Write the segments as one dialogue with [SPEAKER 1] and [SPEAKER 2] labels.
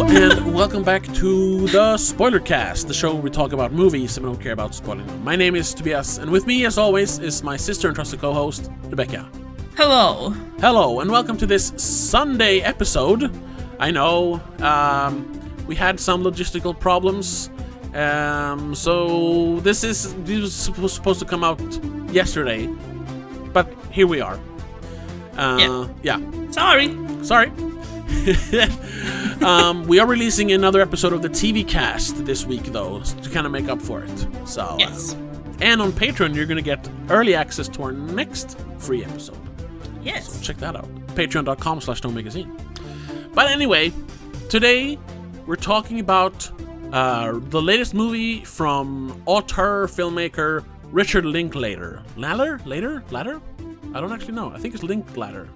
[SPEAKER 1] and welcome back to the Spoiler Cast, the show where we talk about movies and we don't care about spoiling them. My name is Tobias, and with me, as always, is my sister and trusted co-host, Rebecca.
[SPEAKER 2] Hello.
[SPEAKER 1] Hello, and welcome to this Sunday episode. I know, we had some logistical problems, so this was supposed to come out yesterday, but here we are. Yeah.
[SPEAKER 2] Sorry.
[SPEAKER 1] We are releasing another episode of the TV cast this week, though, to kind of make up for it. So,
[SPEAKER 2] yes.
[SPEAKER 1] And on Patreon, you're going to get early access to our next free episode.
[SPEAKER 2] Yes.
[SPEAKER 1] So check that out. Patreon.com/NoMagazine. But anyway, today we're talking about the latest movie from auteur filmmaker Richard Linklater. Later? I don't actually know. I think it's Linklater.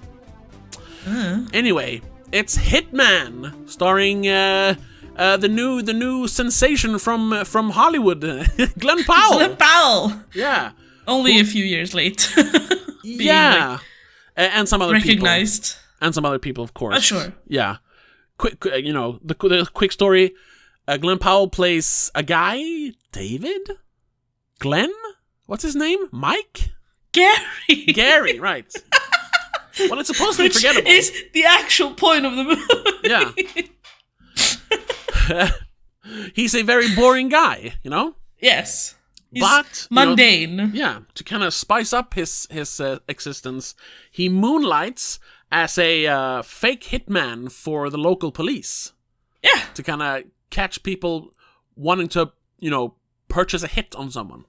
[SPEAKER 1] Anyway, it's Hitman, starring the new sensation from Hollywood, Glen Powell.
[SPEAKER 2] Glen Powell.
[SPEAKER 1] Yeah.
[SPEAKER 2] Only a few years late.
[SPEAKER 1] Yeah. And some other
[SPEAKER 2] recognized.
[SPEAKER 1] people. And some other people, of course.
[SPEAKER 2] Sure.
[SPEAKER 1] Yeah. Quick, the quick story. Glen Powell plays a guy, David? Glenn? What's his name? Mike? Gary, right. Well, it's supposed to be forgettable.
[SPEAKER 2] Is the actual point of the movie.
[SPEAKER 1] Yeah. He's a very boring guy, you know?
[SPEAKER 2] Yes. He's
[SPEAKER 1] but
[SPEAKER 2] mundane.
[SPEAKER 1] To kind of spice up his existence, he moonlights as a fake hitman for the local police.
[SPEAKER 2] Yeah.
[SPEAKER 1] To kind of catch people wanting to, purchase a hit on someone.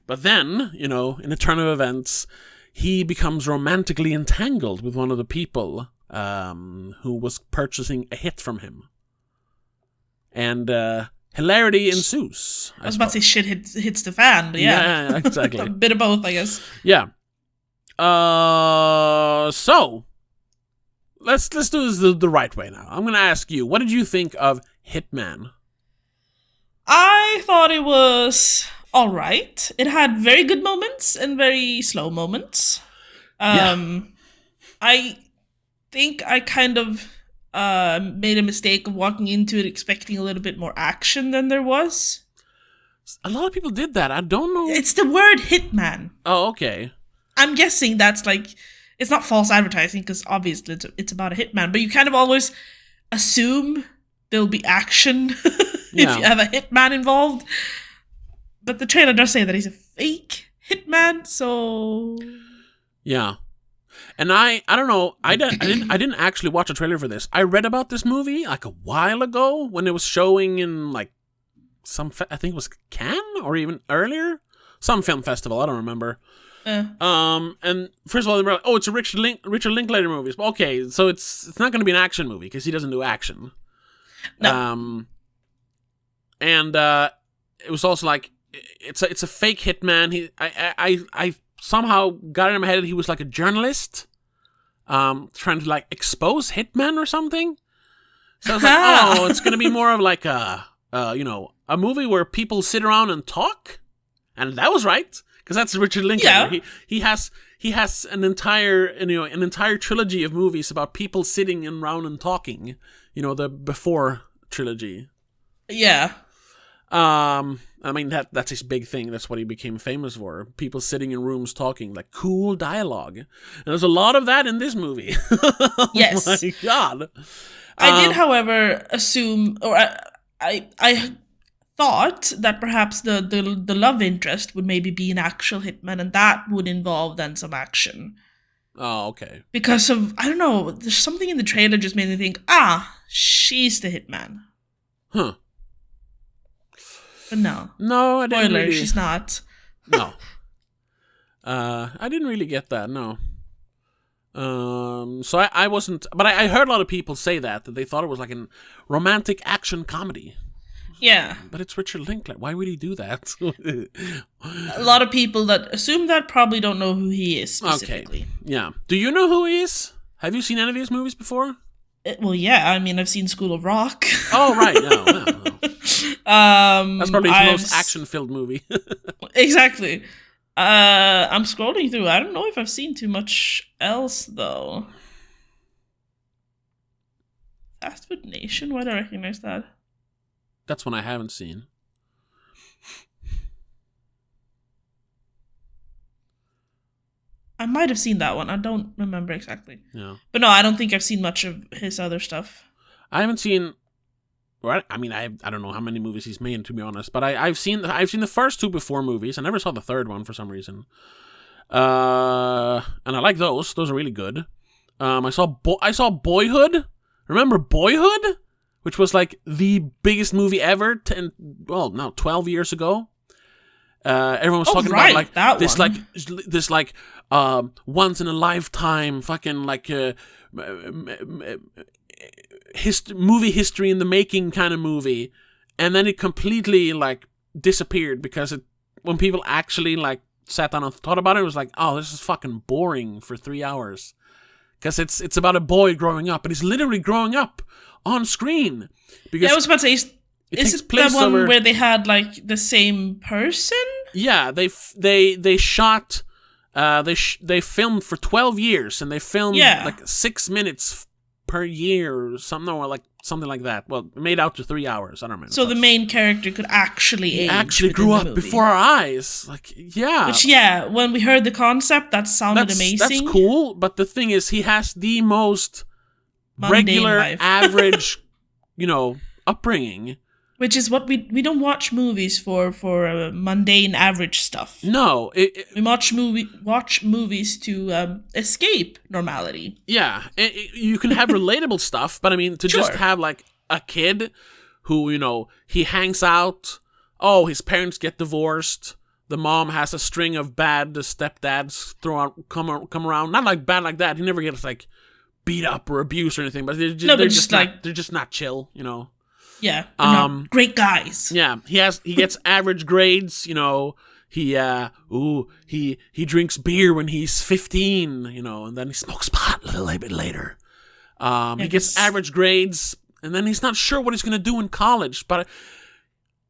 [SPEAKER 1] But then, in a turn of events, he becomes romantically entangled with one of the people who was purchasing a hit from him. And hilarity ensues.
[SPEAKER 2] I was about to say shit hits the fan, but yeah.
[SPEAKER 1] Yeah, exactly.
[SPEAKER 2] A bit of both, I guess.
[SPEAKER 1] Yeah. So, let's do this the right way now. I'm going to ask you, what did you think of Hitman?
[SPEAKER 2] I thought it was alright. It had very good moments and very slow moments. I think I kind of made a mistake of walking into it expecting a little bit more action than there was.
[SPEAKER 1] A lot of people did that. I don't know.
[SPEAKER 2] It's the word hitman.
[SPEAKER 1] Oh, okay.
[SPEAKER 2] I'm guessing that's it's not false advertising because obviously it's about a hitman, but you kind of always assume there'll be action if you have a hitman involved. But the trailer does say that he's a fake hitman, so
[SPEAKER 1] yeah. And I don't know. I didn't actually watch a trailer for this. I read about this movie like a while ago when it was showing in I think it was Cannes or even earlier, some film festival. I don't remember. And first of all, they were like, "Oh, it's a Richard Linklater movie." Okay, so it's not going to be an action movie because he doesn't do action.
[SPEAKER 2] No.
[SPEAKER 1] And it was also like it's a fake hitman. I somehow got in my head that he was like a journalist, trying to expose hitmen or something. So I was like, it's gonna be more of like a movie where people sit around and talk, and that was right because that's Richard Linklater.
[SPEAKER 2] Yeah.
[SPEAKER 1] He has an entire trilogy of movies about people sitting around and talking. The Before trilogy.
[SPEAKER 2] Yeah.
[SPEAKER 1] I mean that's his big thing. That's what he became famous for. People sitting in rooms talking, like cool dialogue. And there's a lot of that in this movie.
[SPEAKER 2] Yes.
[SPEAKER 1] Oh my God.
[SPEAKER 2] I did, however, assume, or I thought that perhaps the love interest would maybe be an actual hitman, and that would involve then some action.
[SPEAKER 1] Oh, okay.
[SPEAKER 2] Because of, I don't know, there's something in the trailer just made me think, she's the hitman.
[SPEAKER 1] Huh.
[SPEAKER 2] But no.
[SPEAKER 1] No, I didn't
[SPEAKER 2] Spoiler,
[SPEAKER 1] really...
[SPEAKER 2] she's not.
[SPEAKER 1] No. I didn't really get that, no. So I wasn't... But I heard a lot of people say that they thought it was like a romantic action comedy.
[SPEAKER 2] Yeah.
[SPEAKER 1] But it's Richard Linklater. Why would he do that?
[SPEAKER 2] A lot of people that assume that probably don't know who he is specifically.
[SPEAKER 1] Okay. Yeah. Do you know who he is? Have you seen any of his movies before?
[SPEAKER 2] Well, yeah. I mean, I've seen School of Rock.
[SPEAKER 1] Oh, right. No. That's probably his most action-filled movie.
[SPEAKER 2] Exactly. I'm scrolling through. I don't know if I've seen too much else, though. Fast Food Nation? Why do I recognize that?
[SPEAKER 1] That's one I haven't seen.
[SPEAKER 2] I might have seen that one. I don't remember exactly.
[SPEAKER 1] Yeah.
[SPEAKER 2] But no, I don't think I've seen much of his other stuff.
[SPEAKER 1] I haven't seen. Right? I mean, I don't know how many movies he's made, to be honest. But I've seen the first two before movies. I never saw the third one for some reason. And I like those. Those are really good. I saw Boyhood. Remember Boyhood? Which was like the biggest movie ever. 12 years ago. Everyone was talking about like
[SPEAKER 2] that
[SPEAKER 1] this,
[SPEAKER 2] one.
[SPEAKER 1] this once in a lifetime fucking like movie history in the making kind of movie, and then it completely like disappeared because when people actually like sat down and thought about it, it was like, oh, this is fucking boring for 3 hours, because it's about a boy growing up, and he's literally growing up on screen. Because
[SPEAKER 2] I was about to say. Is it the one where they had like the same person?
[SPEAKER 1] Yeah, they shot, they filmed for 12 years, and they filmed like 6 minutes per year or something, or like something like that. Well, it made out to 3 hours. I don't remember.
[SPEAKER 2] So the main character could actually age.
[SPEAKER 1] Actually grew up before our eyes. Like, yeah.
[SPEAKER 2] Which, when we heard the concept, that sounded amazing.
[SPEAKER 1] That's cool, but the thing is, he has the most regular, average, upbringing.
[SPEAKER 2] Which is what we don't watch movies for mundane average stuff.
[SPEAKER 1] No,
[SPEAKER 2] we watch movies to escape normality.
[SPEAKER 1] Yeah, you can have relatable stuff, but I mean to just have like a kid who he hangs out. Oh, his parents get divorced. The mom has a string of bad stepdads come around. Not like bad like that. He never gets like beat up or abused or anything. But they're just not chill.
[SPEAKER 2] Yeah, not great guys.
[SPEAKER 1] Yeah, he gets average grades. He drinks beer when he's 15. And then he smokes pot a little bit later. He gets average grades, and then he's not sure what he's gonna do in college, but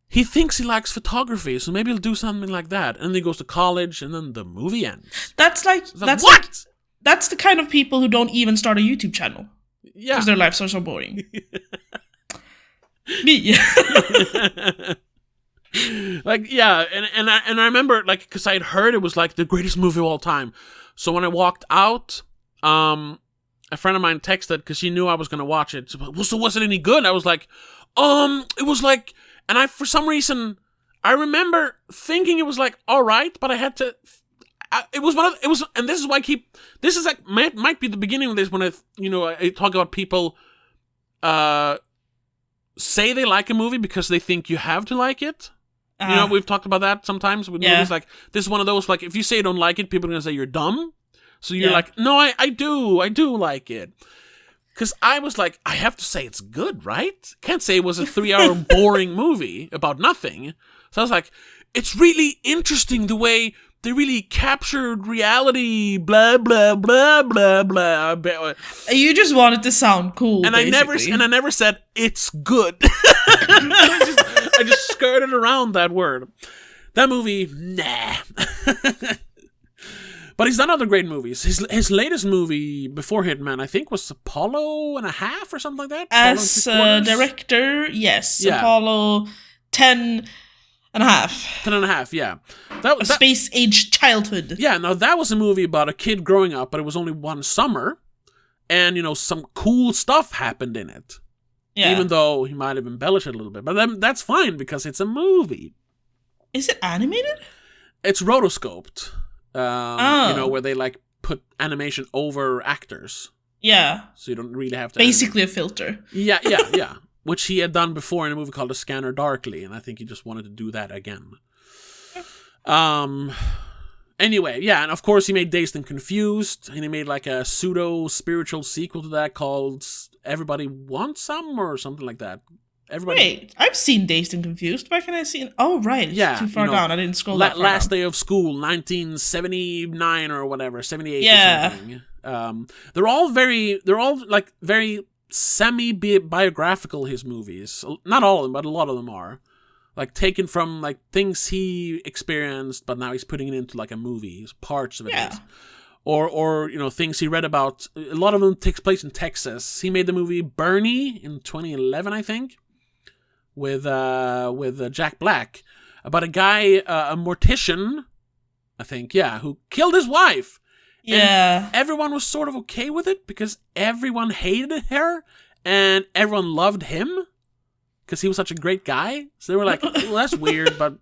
[SPEAKER 1] he thinks he likes photography, so maybe he'll do something like that. And then he goes to college, and then the movie ends.
[SPEAKER 2] That's
[SPEAKER 1] what?
[SPEAKER 2] That's the kind of people who don't even start a YouTube channel.
[SPEAKER 1] Yeah,
[SPEAKER 2] because their lives are so boring. Me.
[SPEAKER 1] Like, yeah, and I remember, like, because I had heard it was like the greatest movie of all time. So when I walked out, a friend of mine texted because she knew I was gonna watch it. So was it any good? I was like, it was like, and for some reason I remember thinking it was like all right, but I had to. And this is why this is like might be the beginning of this when I talk about people say they like a movie because they think you have to like it. We've talked about that sometimes with movies. Like, this is one of those, like, if you say you don't like it, people are going to say you're dumb. So you're like, no, I do like it. Because I was like, I have to say it's good, right? Can't say it was a 3-hour boring movie about nothing. So I was like, it's really interesting the way they really captured reality, blah, blah, blah, blah, blah.
[SPEAKER 2] You just wanted to sound cool,
[SPEAKER 1] and basically. I never said, it's good. I just skirted around that word. That movie, nah. But he's done other great movies. His latest movie before Hitman, I think, was Apollo and a half or something like that.
[SPEAKER 2] As a director, yes. Yeah. Apollo 10 and a half.
[SPEAKER 1] 10 and a half, yeah.
[SPEAKER 2] A space-age childhood.
[SPEAKER 1] Yeah, now that was a movie about a kid growing up, but it was only one summer. And, some cool stuff happened in it. Yeah. Even though he might have embellished it a little bit. But then that's fine because it's a movie.
[SPEAKER 2] Is it animated?
[SPEAKER 1] It's rotoscoped. Where they like put animation over actors.
[SPEAKER 2] Yeah.
[SPEAKER 1] So you don't really have to.
[SPEAKER 2] Basically a filter.
[SPEAKER 1] Yeah. Which he had done before in a movie called A Scanner Darkly, and I think he just wanted to do that again. Anyway, yeah, and of course he made Dazed and Confused, and he made like a pseudo-spiritual sequel to that called Everybody Wants Some, or something like that.
[SPEAKER 2] Wait, I've seen Dazed and Confused. Why can I see it? Oh, right. It's too far down. I didn't scroll that far
[SPEAKER 1] Last
[SPEAKER 2] down.
[SPEAKER 1] Day of School, 1979 or whatever, 78 or something. They're all very semi-biographical, his movies. Not all of them, but a lot of them are. Like, taken from, like, things he experienced, but now he's putting it into, like, a movie. Parts of it is. or things he read about. A lot of them takes place in Texas. He made the movie Bernie in 2011, I think, with Jack Black, about a guy, a mortician, I think, who killed his wife.
[SPEAKER 2] Yeah.
[SPEAKER 1] And everyone was sort of okay with it because everyone hated her and everyone loved him because he was such a great guy. So they were like, well, that's weird, but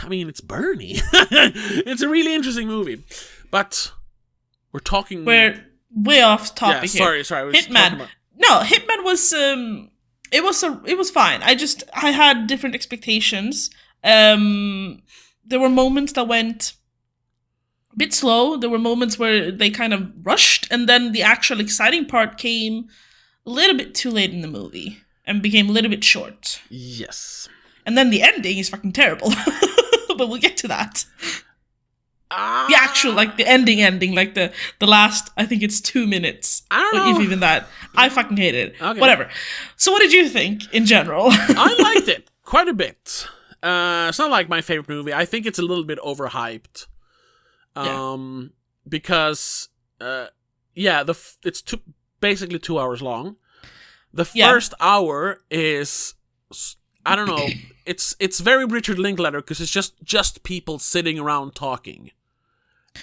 [SPEAKER 1] I mean, it's Bernie. It's a really interesting movie. But we're
[SPEAKER 2] way off topic here.
[SPEAKER 1] Sorry.
[SPEAKER 2] Hitman. No, Hitman was it was fine. I had different expectations. There were moments that went a bit slow. There were moments where they kind of rushed, and then the actual exciting part came a little bit too late in the movie and became a little bit short.
[SPEAKER 1] Yes.
[SPEAKER 2] And then the ending is fucking terrible. But we'll get to that. The actual, the ending, like the last, I think it's 2 minutes.
[SPEAKER 1] I don't know.
[SPEAKER 2] If even that. I fucking hate it.
[SPEAKER 1] Okay.
[SPEAKER 2] Whatever. So what did you think, in general?
[SPEAKER 1] I liked it quite a bit. It's not like my favorite movie. I think it's a little bit overhyped. Because, it's basically 2 hours long. The first hour is, I don't know, it's very Richard Linklater because it's just people sitting around talking.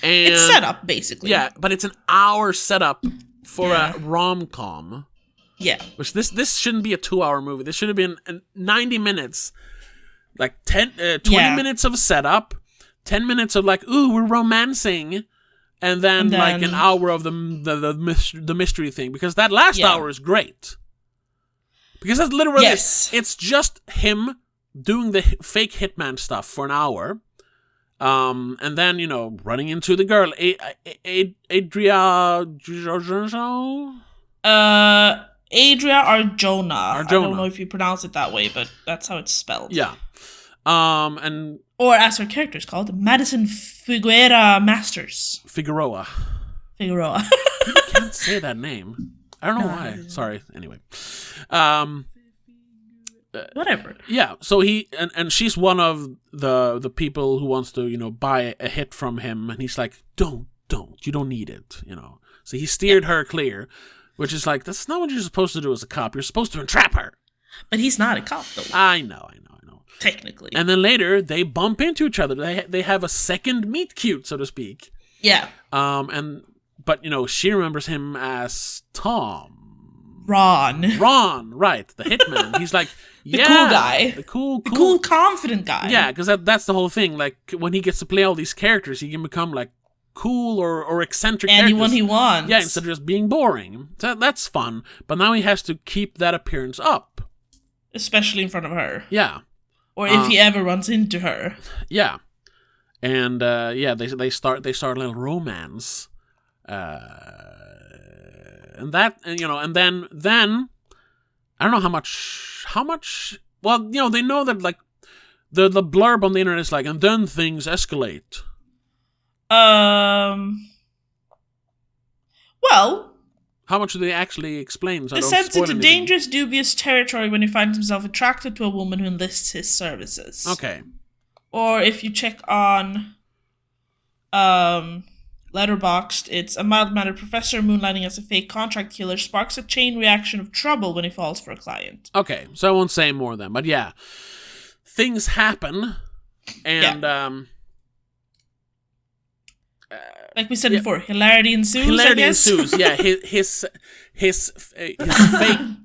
[SPEAKER 1] And
[SPEAKER 2] it's set up, basically.
[SPEAKER 1] Yeah, but it's an hour setup for a rom-com.
[SPEAKER 2] Yeah.
[SPEAKER 1] Which this shouldn't be a 2-hour movie. This should have been 90 minutes. Like 20 minutes of setup, 10 minutes of we're romancing, and then like an hour of the mystery thing. Because that last hour is great. Because that's literally it's just him doing the fake hitman stuff for an hour. And then, running into the girl, Adria
[SPEAKER 2] Arjona. I don't know if you pronounce it that way, but that's how it's spelled.
[SPEAKER 1] Yeah. Or
[SPEAKER 2] as her character is called, Madison Figueroa Masters.
[SPEAKER 1] Figueroa.
[SPEAKER 2] People
[SPEAKER 1] can't say that name. I don't know why. Sorry. Anyway.
[SPEAKER 2] Whatever.
[SPEAKER 1] Yeah, so he and she's one of the people who wants to, buy a hit from him, and he's like, Don't, you don't need it, So he steered her clear, which is like, that's not what you're supposed to do as a cop. You're supposed to entrap her.
[SPEAKER 2] But he's not a cop, though.
[SPEAKER 1] I know.
[SPEAKER 2] Technically.
[SPEAKER 1] And then later, they bump into each other. They have a second meet cute, so to speak.
[SPEAKER 2] Yeah.
[SPEAKER 1] But she remembers him as Tom.
[SPEAKER 2] Ron,
[SPEAKER 1] right, the hitman. He's like,
[SPEAKER 2] the cool guy.
[SPEAKER 1] The cool,
[SPEAKER 2] confident guy.
[SPEAKER 1] Yeah, because that's the whole thing. Like, when he gets to play all these characters, he can become, cool or eccentric
[SPEAKER 2] anyone
[SPEAKER 1] characters.
[SPEAKER 2] He wants.
[SPEAKER 1] Yeah, instead of just being boring. So that's fun. But now he has to keep that appearance up.
[SPEAKER 2] Especially in front of her.
[SPEAKER 1] Yeah.
[SPEAKER 2] Or if he ever runs into her.
[SPEAKER 1] Yeah. And, they start a little romance. And then I don't know how much, well, they know that, the blurb on the internet is and then things escalate.
[SPEAKER 2] Well,
[SPEAKER 1] how much do they actually explain? So
[SPEAKER 2] it sends into dangerous, dubious territory when he finds himself attracted to a woman who enlists his services.
[SPEAKER 1] Okay.
[SPEAKER 2] Or if you check on Letterboxd, it's a mild-mannered professor moonlighting as a fake contract killer sparks a chain reaction of trouble when he falls for a client.
[SPEAKER 1] Okay, so I won't say more then, but yeah. Things happen, and
[SPEAKER 2] like we said before, hilarity ensues.
[SPEAKER 1] Yeah, his fake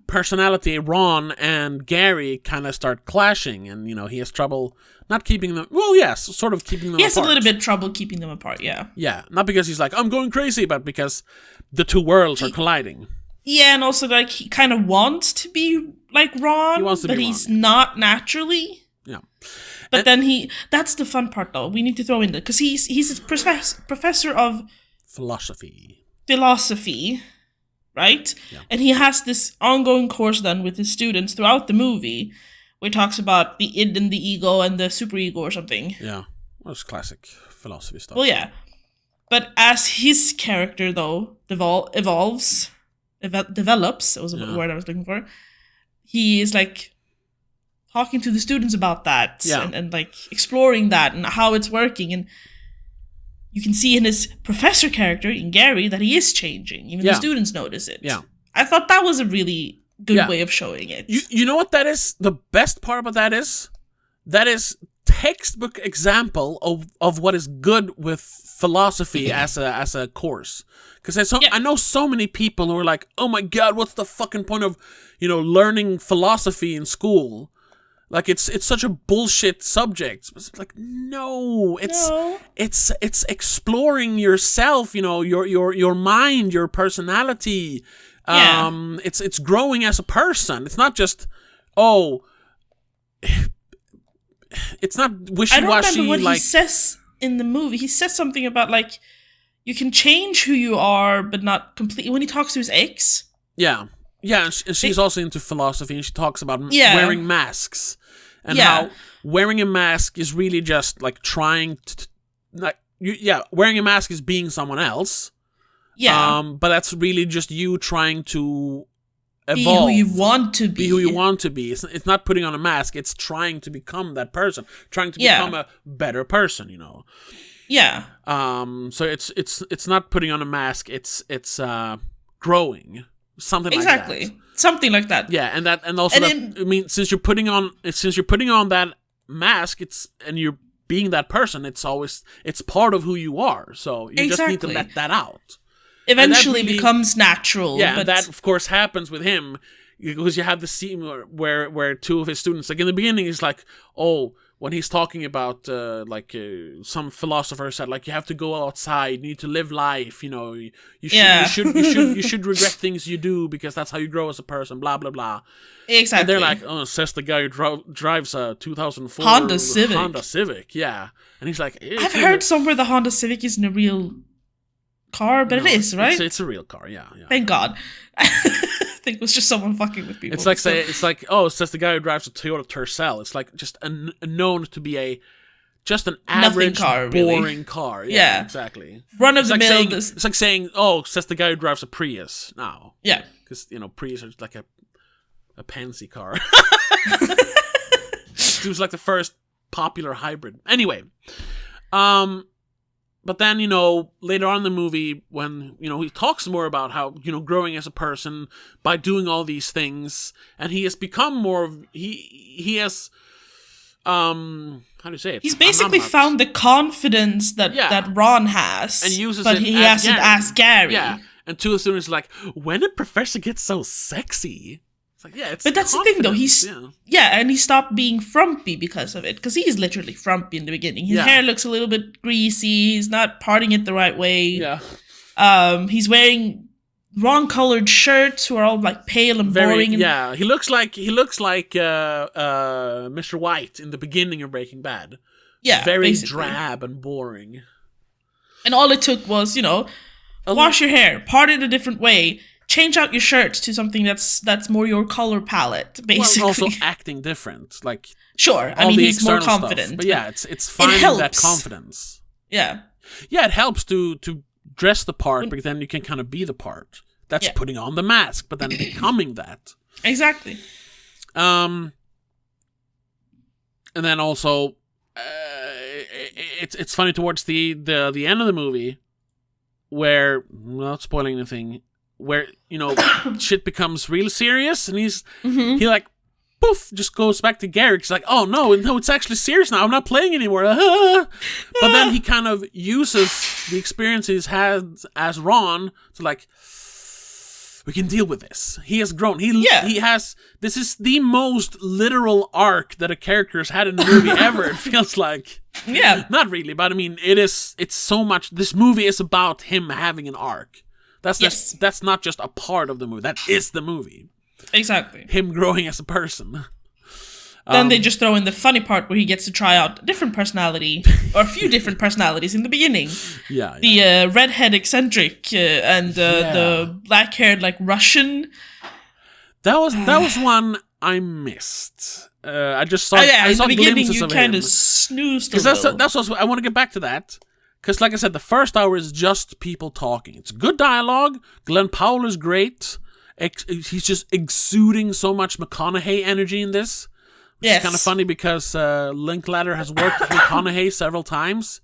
[SPEAKER 1] personality, Ron and Gary, kind of start clashing, and he has trouble not keeping them. Well, yes, sort of keeping them.
[SPEAKER 2] He
[SPEAKER 1] apart.
[SPEAKER 2] has a little bit trouble keeping them apart. Yeah.
[SPEAKER 1] Yeah, not because he's like, I'm going crazy, but because the two worlds are colliding.
[SPEAKER 2] Yeah, and also he kind of wants to be like Ron, but he's not naturally.
[SPEAKER 1] Yeah.
[SPEAKER 2] But then that's the fun part, though. We need to throw in because he's a professor of
[SPEAKER 1] philosophy,
[SPEAKER 2] right?
[SPEAKER 1] Yeah. And
[SPEAKER 2] he has this ongoing course then with his students throughout the movie, where he talks about the id and the ego and the superego or something.
[SPEAKER 1] Yeah, well, it's classic philosophy stuff.
[SPEAKER 2] Well, yeah. But as his character, though, develops, that was a word I was looking for, he is talking to the students about that and exploring that and how it's working. And you can see in his professor character, in Gary, that he is changing. Even the students notice it.
[SPEAKER 1] Yeah.
[SPEAKER 2] I thought that was a really good way of showing it.
[SPEAKER 1] You know what that is? The best part about that is textbook example of what is good with philosophy as a course. Because I know so many people who are like, oh my god, what's the fucking point of, learning philosophy in school? Like it's such a bullshit subject. It's like no, it's exploring yourself, your mind, your personality. It's growing as a person. It's not just it's not wishy-washy.
[SPEAKER 2] I don't remember what he says in the movie. He says something about like you can change who you are, but not completely. When he talks to his ex.
[SPEAKER 1] Yeah, and she's also into philosophy, and she talks about wearing masks and how wearing a mask is really just like trying to, wearing a mask is being someone else. Yeah. But that's really just you trying to evolve.
[SPEAKER 2] Be who you want to be.
[SPEAKER 1] Be who you want to be. It's not putting on a mask. It's trying to become that person. Trying to become a better person, Yeah. So it's not putting on a mask. It's growing. Something like that.
[SPEAKER 2] Exactly. Something like that.
[SPEAKER 1] Yeah, and also since you're putting on that mask, and you're being that person, it's part of who you are. So you just need to let that out.
[SPEAKER 2] Eventually becomes natural.
[SPEAKER 1] Yeah, but that of course happens with him because you have the scene where two of his students, like in the beginning, he's like, when he's talking about some philosopher said like you have to go outside, you need to live life, you should regret things you do because that's how you grow as a person, blah blah blah.
[SPEAKER 2] Exactly.
[SPEAKER 1] And they're like, says the guy who drives a 2004
[SPEAKER 2] Honda Civic.
[SPEAKER 1] Yeah, and he's like,
[SPEAKER 2] I've heard somewhere the Honda Civic isn't a real car, but it is, right?
[SPEAKER 1] It's a real car, yeah.
[SPEAKER 2] Thank God. I think it was just someone fucking with people.
[SPEAKER 1] It's like says the guy who drives a Toyota Tercel. It's like just known to be just an average
[SPEAKER 2] car,
[SPEAKER 1] boring car. Yeah, exactly.
[SPEAKER 2] Run of the mill.
[SPEAKER 1] It's like saying, says the guy who drives a Prius now.
[SPEAKER 2] Yeah,
[SPEAKER 1] because Prius is like a pansy car. It was like the first popular hybrid. Anyway, but then, later on in the movie, when, he talks more about how, growing as a person by doing all these things, and he has become more of, he has, how do you say it?
[SPEAKER 2] He's basically found the confidence that Ron has,
[SPEAKER 1] and uses
[SPEAKER 2] but
[SPEAKER 1] it
[SPEAKER 2] he hasn't asked Gary.
[SPEAKER 1] Yeah, and two of the students are like, when did Professor get so sexy? Like,
[SPEAKER 2] but that's the thing, though. And he stopped being frumpy because of it. Because he's literally frumpy in the beginning. His hair looks a little bit greasy. He's not parting it the right way.
[SPEAKER 1] Yeah.
[SPEAKER 2] He's wearing wrong-colored shirts who are all like pale and boring.
[SPEAKER 1] Yeah, he looks like Mr. White in the beginning of Breaking Bad.
[SPEAKER 2] Yeah,
[SPEAKER 1] very
[SPEAKER 2] basically
[SPEAKER 1] drab and boring.
[SPEAKER 2] And all it took was, wash your hair, part it a different way. Change out your shirts to something that's more your color palette, basically.
[SPEAKER 1] Well, also acting different, like
[SPEAKER 2] sure. I mean, he's more confident.
[SPEAKER 1] Stuff. But yeah, it's finding that confidence.
[SPEAKER 2] Yeah,
[SPEAKER 1] it helps to dress the part, but then you can kind of be the part. That's putting on the mask, but then becoming that.
[SPEAKER 2] Exactly.
[SPEAKER 1] And then also, it's funny towards the end of the movie, where not spoiling anything. Where shit becomes real serious, and he like poof just goes back to Gary. He's like, oh no, it's actually serious now. I'm not playing anymore. But then he kind of uses the experience he's had as Ron to like, we can deal with this. He has grown. He has. This is the most literal arc that a character has had in a movie ever. It feels like.
[SPEAKER 2] Yeah.
[SPEAKER 1] Not really, but I mean, it's so much. This movie is about him having an arc. That's not just a part of the movie. That is the movie.
[SPEAKER 2] Exactly.
[SPEAKER 1] Him growing as a person.
[SPEAKER 2] Then they just throw in the funny part where he gets to try out a different personality, or a few different personalities in the beginning.
[SPEAKER 1] Yeah.
[SPEAKER 2] The redhead eccentric and the black-haired like Russian.
[SPEAKER 1] That was one I missed. I just saw.
[SPEAKER 2] I saw
[SPEAKER 1] in the
[SPEAKER 2] beginning you
[SPEAKER 1] kind
[SPEAKER 2] of snoozed a little.
[SPEAKER 1] That's what I want to get back to that. Because, like I said, the first hour is just people talking. It's good dialogue. Glen Powell is great. He's just exuding so much McConaughey energy in this. Which is kind of funny because Linklater has worked with McConaughey several times.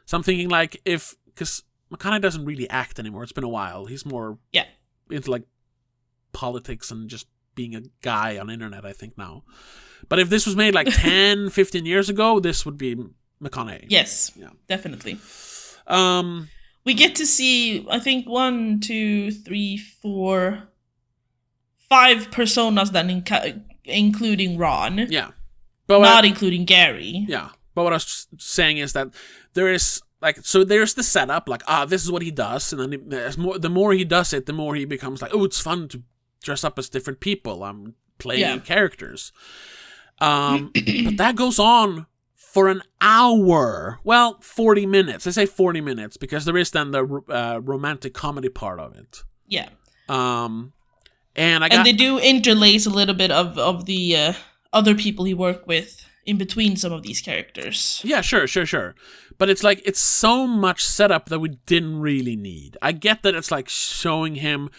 [SPEAKER 1] So I'm thinking like because McConaughey doesn't really act anymore. It's been a while. He's more into like politics and just being a guy on the internet, I think now. But if this was made like 10, 15 years ago, this would be McConaughey.
[SPEAKER 2] Yes, definitely. We get to see, I think, 1, 2, 3, 4, 5 personas then, including Ron.
[SPEAKER 1] Yeah.
[SPEAKER 2] But not including Gary.
[SPEAKER 1] Yeah. But what I was saying is that there is, like, so there's the setup, like, this is what he does, and then the more he does it, the more he becomes like, oh, it's fun to dress up as different people. I'm playing characters. But that goes on for an hour. Well, 40 minutes. I say 40 minutes because there is then the romantic comedy part of it.
[SPEAKER 2] Yeah.
[SPEAKER 1] And
[SPEAKER 2] they do interlace a little bit of the other people he worked with in between some of these characters.
[SPEAKER 1] Yeah, sure. But it's like, it's so much setup that we didn't really need. I get that it's like showing him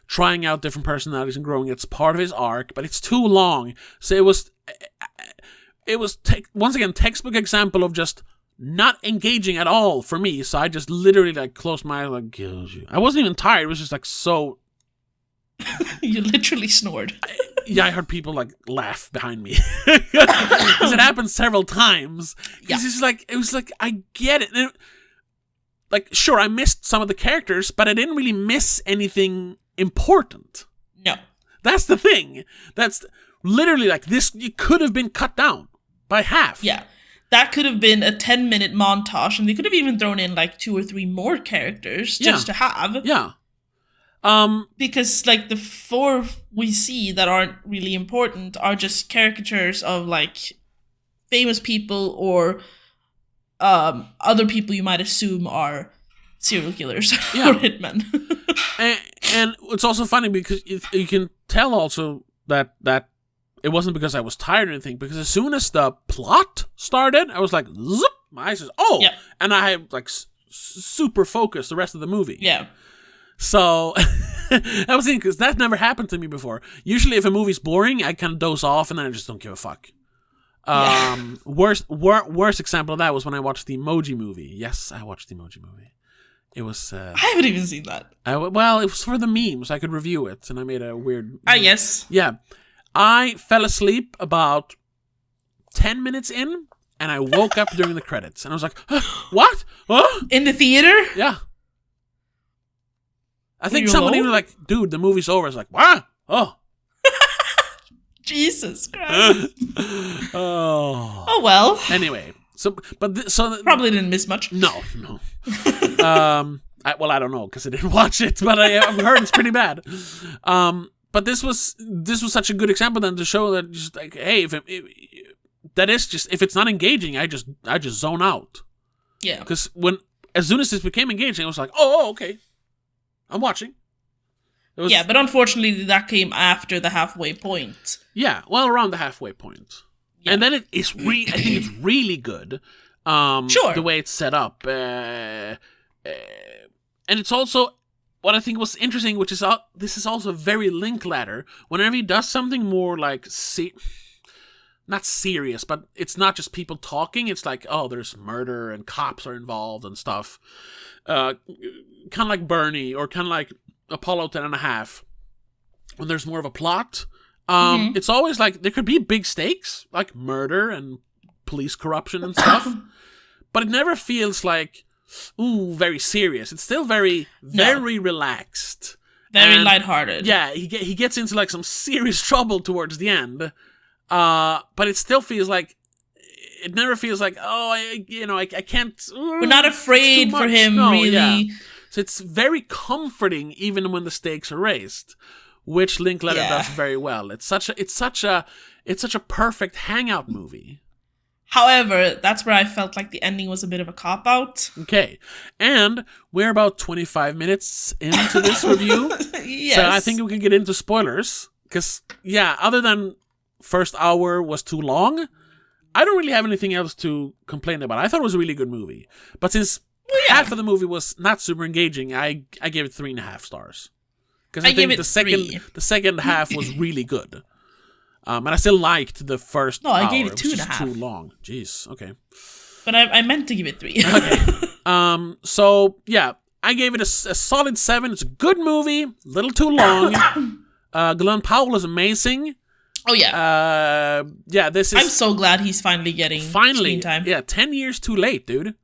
[SPEAKER 1] trying out different personalities and growing. It's part of his arc, but it's too long. So it was once again, textbook example of just not engaging at all for me. So I just literally like closed my eyes, like, I wasn't even tired. It was just like so.
[SPEAKER 2] You literally snored.
[SPEAKER 1] I heard people like laugh behind me because it happened several times. It was like I get it. Like, sure, I missed some of the characters, but I didn't really miss anything important.
[SPEAKER 2] No,
[SPEAKER 1] that's the thing. That's literally like this. It could have been cut down by half.
[SPEAKER 2] Yeah, that could have been a 10-minute montage, and they could have even thrown in like 2 or 3 more characters just to have.
[SPEAKER 1] Yeah.
[SPEAKER 2] Because like the 4 we see that aren't really important are just caricatures of like famous people or other people you might assume are serial killers or hitmen.
[SPEAKER 1] and it's also funny because you can tell also that it wasn't because I was tired or anything, because as soon as the plot started, I was like, zoop, my eyes just, and I had like super focused the rest of the movie.
[SPEAKER 2] Yeah.
[SPEAKER 1] So, I was thinking, because that never happened to me before. Usually if a movie's boring, I kind of doze off and then I just don't give a fuck. Worst example of that was when I watched the Emoji Movie. Yes, I watched the Emoji Movie. It was...
[SPEAKER 2] I haven't even seen that.
[SPEAKER 1] Well, it was for the memes. I could review it, and I made a weird...
[SPEAKER 2] yes.
[SPEAKER 1] Yeah. I fell asleep about 10 minutes in, and I woke up during the credits. And I was like, what? Huh?
[SPEAKER 2] In the theater?
[SPEAKER 1] Yeah. I think someone even like, dude, the movie's over. It's like, what? Oh.
[SPEAKER 2] Jesus Christ. Oh well.
[SPEAKER 1] Anyway, so
[SPEAKER 2] probably didn't miss much.
[SPEAKER 1] No. I don't know because I didn't watch it, but I've heard it's pretty bad. But this was such a good example then to show that just like, hey, if it's not engaging, I just zone out.
[SPEAKER 2] Yeah.
[SPEAKER 1] Because as soon as this became engaging, I was like, oh, okay. I'm watching.
[SPEAKER 2] But unfortunately that came after the halfway point.
[SPEAKER 1] Yeah, well, around the halfway point. Yeah. And then I think it's really good.
[SPEAKER 2] Sure.
[SPEAKER 1] The way it's set up. And it's also, what I think was interesting, which is, this is also very Linklater. Whenever he does something more like, not serious, but it's not just people talking. It's like, oh, there's murder and cops are involved and stuff. Kind of like Bernie or kind of like Apollo 10.5. When there's more of a plot, it's always like there could be big stakes like murder and police corruption and stuff, but it never feels like very serious. It's still very relaxed,
[SPEAKER 2] very lighthearted.
[SPEAKER 1] Yeah, he gets into like some serious trouble towards the end, but it still feels like. It never feels like, I can't...
[SPEAKER 2] We're not afraid for him, really. Yeah.
[SPEAKER 1] So it's very comforting even when the stakes are raised, which Linklater does very well. It's such a perfect hangout movie.
[SPEAKER 2] However, that's where I felt like the ending was a bit of a cop-out.
[SPEAKER 1] Okay. And we're about 25 minutes into this review.
[SPEAKER 2] Yes.
[SPEAKER 1] So I think we can get into spoilers. Because, other than first hour was too long... I don't really have anything else to complain about. I thought it was a really good movie. But since half of the movie was not super engaging, I gave it 3.5 stars. Because I think the second half was really good. And I still liked the first hour.
[SPEAKER 2] I gave it 2.5.
[SPEAKER 1] It was just too long. Jeez, okay.
[SPEAKER 2] But I meant to give it 3.
[SPEAKER 1] Okay. So yeah, I gave it a solid 7. It's a good movie, a little too long. Glen Powell is amazing.
[SPEAKER 2] Oh yeah.
[SPEAKER 1] This is.
[SPEAKER 2] I'm so glad he's finally getting screen time.
[SPEAKER 1] Yeah, 10 years too late, dude.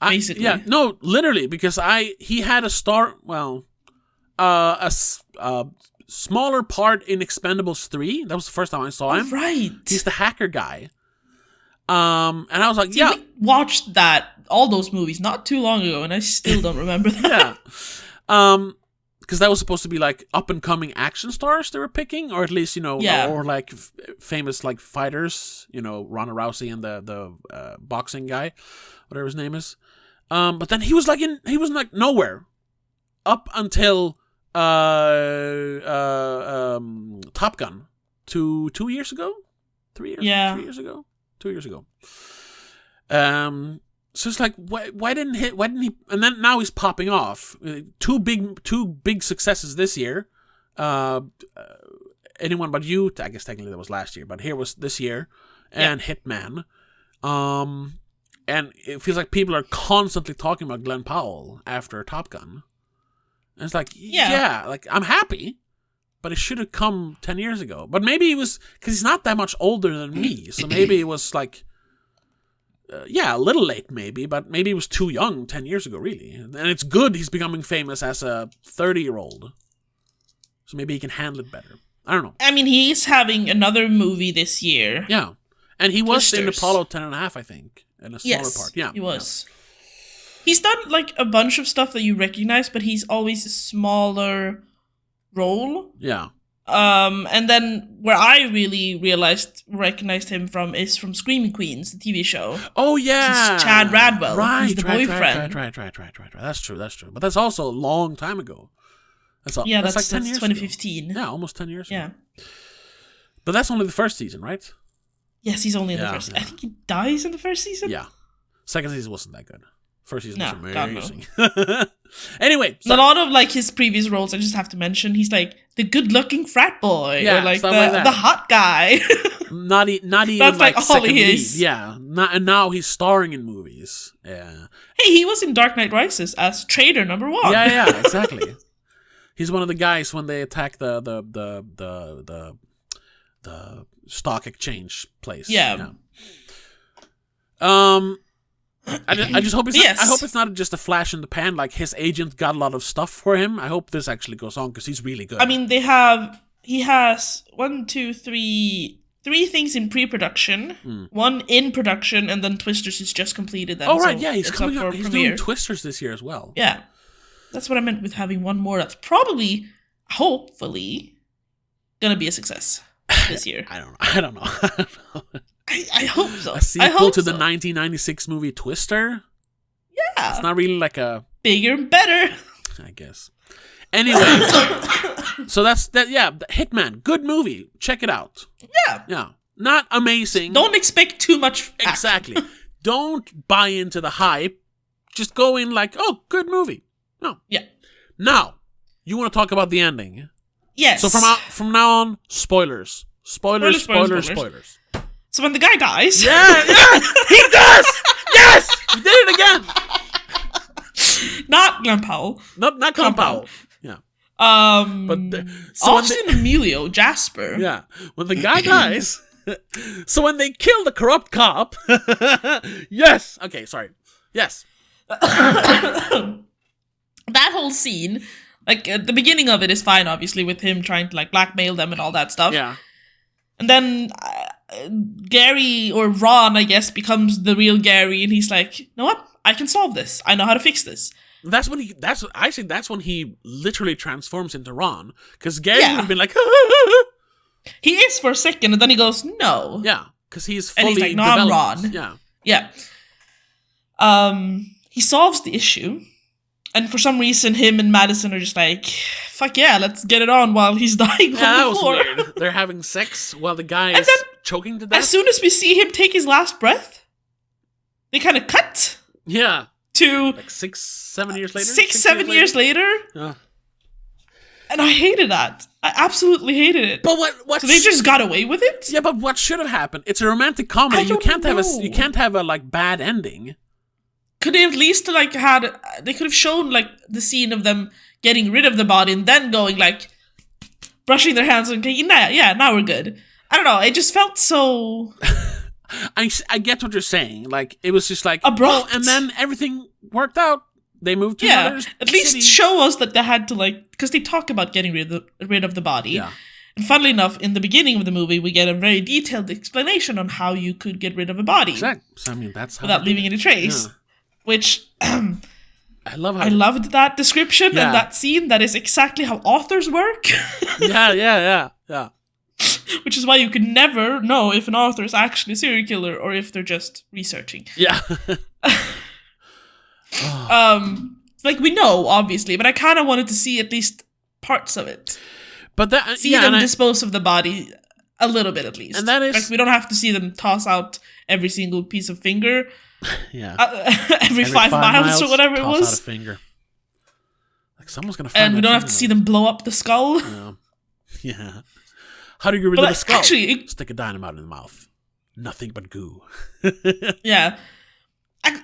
[SPEAKER 2] Basically.
[SPEAKER 1] Yeah, no, literally, because he had a smaller part in Expendables 3. That was the first time I saw him.
[SPEAKER 2] Right.
[SPEAKER 1] He's the hacker guy. And I was like,
[SPEAKER 2] we watched all those movies not too long ago, and I still don't remember that.
[SPEAKER 1] Yeah. Because that was supposed to be like up and coming action stars they were picking, or at least or like famous like fighters, Ronda Rousey and the boxing guy, whatever his name is. But then he was like nowhere up until Top Gun 2 years ago, 3 years, 3 years ago, 2 years ago. So it's like, why didn't he? And then now he's popping off. Two big successes this year. Anyone But You. I guess technically that was last year, but here was this year, and Hitman. And it feels like people are constantly talking about Glen Powell after Top Gun. And it's like, like I'm happy, but it should have come 10 years ago. But maybe it was because he's not that much older than me, so maybe it was like. A little late maybe, but maybe he was too young 10 years ago, really. And it's good he's becoming famous as a 30-year-old. So maybe he can handle it better. I don't know.
[SPEAKER 2] I mean, he's having another movie this year.
[SPEAKER 1] Yeah. And he was in Apollo 10.5, I think, in a smaller part. Yeah,
[SPEAKER 2] he was. Yeah. He's done, like, a bunch of stuff that you recognize, but he's always a smaller role.
[SPEAKER 1] Yeah.
[SPEAKER 2] And then where I really recognized him is from Screaming Queens, the TV show.
[SPEAKER 1] Oh yeah,
[SPEAKER 2] he's Chad Radwell.
[SPEAKER 1] Right,
[SPEAKER 2] he's the boyfriend.
[SPEAKER 1] Right. That's true. But that's also a long time ago. That's like 10 years
[SPEAKER 2] 2015.
[SPEAKER 1] Ago. Yeah, almost 10 years.
[SPEAKER 2] Yeah.
[SPEAKER 1] Ago. But that's only the first season, right?
[SPEAKER 2] Yes, he's only in the first. I think he dies in the first season.
[SPEAKER 1] Yeah, second season wasn't that good. First season was amazing.
[SPEAKER 2] God, no.
[SPEAKER 1] Anyway,
[SPEAKER 2] a lot of like his previous roles, I just have to mention, he's like the good-looking frat boy, or like the hot guy.
[SPEAKER 1] not even
[SPEAKER 2] That's like all
[SPEAKER 1] second
[SPEAKER 2] he
[SPEAKER 1] lead.
[SPEAKER 2] is.
[SPEAKER 1] Yeah, and now he's starring in movies. Yeah.
[SPEAKER 2] Hey, he was in Dark Knight Rises as Trader number 1.
[SPEAKER 1] Yeah, exactly. He's one of the guys when they attack the stock exchange place.
[SPEAKER 2] Yeah.
[SPEAKER 1] I just hope I hope it's not just a flash in the pan. Like his agent got a lot of stuff for him. I hope this actually goes on because he's really good.
[SPEAKER 2] I mean, he has 3 things in pre-production, 1 in production, and then Twisters is just completed.
[SPEAKER 1] Oh right, yeah, he's coming up. He's doing Twisters this year as well.
[SPEAKER 2] Yeah, that's what I meant with having 1 more. That's probably, hopefully, gonna be a success this year.
[SPEAKER 1] I don't know.
[SPEAKER 2] I hope so.
[SPEAKER 1] A sequel to the 1996 movie Twister?
[SPEAKER 2] Yeah.
[SPEAKER 1] It's not really like a...
[SPEAKER 2] Bigger and better.
[SPEAKER 1] I guess. Anyway. So that's that. Yeah, Hitman. Good movie. Check it out.
[SPEAKER 2] Yeah.
[SPEAKER 1] Yeah. Not amazing.
[SPEAKER 2] Don't expect too much action.
[SPEAKER 1] Exactly. Don't buy into the hype. Just go in like, oh, good movie. No.
[SPEAKER 2] Yeah.
[SPEAKER 1] Now, you want to talk about the ending?
[SPEAKER 2] Yes.
[SPEAKER 1] So from now on, spoilers. Spoilers.
[SPEAKER 2] So when the guy dies...
[SPEAKER 1] Yeah, he does! Yes! He did it again!
[SPEAKER 2] Not Glen Powell.
[SPEAKER 1] Not Glen Powell. Yeah.
[SPEAKER 2] Austin Emilio, Jasper.
[SPEAKER 1] Yeah. When the guy dies... So when they kill the corrupt cop... Yes! Okay, sorry. Yes.
[SPEAKER 2] That whole scene... Like, the beginning of it is fine, obviously, with him trying to, like, blackmail them and all that stuff.
[SPEAKER 1] Yeah.
[SPEAKER 2] And then Gary, or Ron, I guess, becomes the real Gary, and he's like, you know what? I can solve this. I know how to fix this.
[SPEAKER 1] That's when he literally transforms into Ron. Because Gary would have been like,
[SPEAKER 2] He is for a second, and then he goes, no.
[SPEAKER 1] Yeah, because he's fully
[SPEAKER 2] and he's like, no,
[SPEAKER 1] developed.
[SPEAKER 2] I'm Ron. Yeah. He solves the issue. And for some reason, him and Madison are just like, fuck yeah, let's get it on while he's dying on the floor.
[SPEAKER 1] That was weird. They're having sex while the guy is choking to death.
[SPEAKER 2] As soon as we see him take his last breath, they kind of cut.
[SPEAKER 1] Yeah.
[SPEAKER 2] To...
[SPEAKER 1] Like 6-7 years later?
[SPEAKER 2] 6-7 years later.
[SPEAKER 1] Yeah.
[SPEAKER 2] And I I hated that. I absolutely hated it.
[SPEAKER 1] But what?
[SPEAKER 2] So they just got away with it?
[SPEAKER 1] Yeah, but what should have happened? It's a romantic comedy. You can't have a like bad ending.
[SPEAKER 2] Could they at least like they could have shown like the scene of them getting rid of the body and then going like brushing their hands and now we're good. I don't know. It just felt so.
[SPEAKER 1] I get what you're saying. Like it was just like
[SPEAKER 2] abrupt,
[SPEAKER 1] and then everything worked out. They moved to another
[SPEAKER 2] at least
[SPEAKER 1] city.
[SPEAKER 2] Show us that they had to like, because they talk about getting rid of the body.
[SPEAKER 1] Yeah.
[SPEAKER 2] And funnily enough, in the beginning of the movie, we get a very detailed explanation on how you could get rid of a body.
[SPEAKER 1] Exactly. So, I mean, that's how
[SPEAKER 2] without leaving any trace.
[SPEAKER 1] Yeah.
[SPEAKER 2] Which
[SPEAKER 1] I
[SPEAKER 2] loved that description and that scene. That is exactly how authors work.
[SPEAKER 1] yeah.
[SPEAKER 2] Which is why you can never know if an author is actually a serial killer or if they're just researching.
[SPEAKER 1] Yeah.
[SPEAKER 2] Like we know, obviously, but I kind of wanted to see at least parts of it.
[SPEAKER 1] But
[SPEAKER 2] see them dispose of the body a little bit, at least.
[SPEAKER 1] And that is,
[SPEAKER 2] like, we don't have to see them toss out every single piece of finger.
[SPEAKER 1] Yeah.
[SPEAKER 2] Every 5 miles or whatever it was.
[SPEAKER 1] Toss out a finger. Like someone's gonna find.
[SPEAKER 2] And we don't have to see them blow up the skull.
[SPEAKER 1] Yeah. How do you get rid of the skull?
[SPEAKER 2] Actually,
[SPEAKER 1] stick a dynamite in the mouth. Nothing but goo.
[SPEAKER 2] Yeah.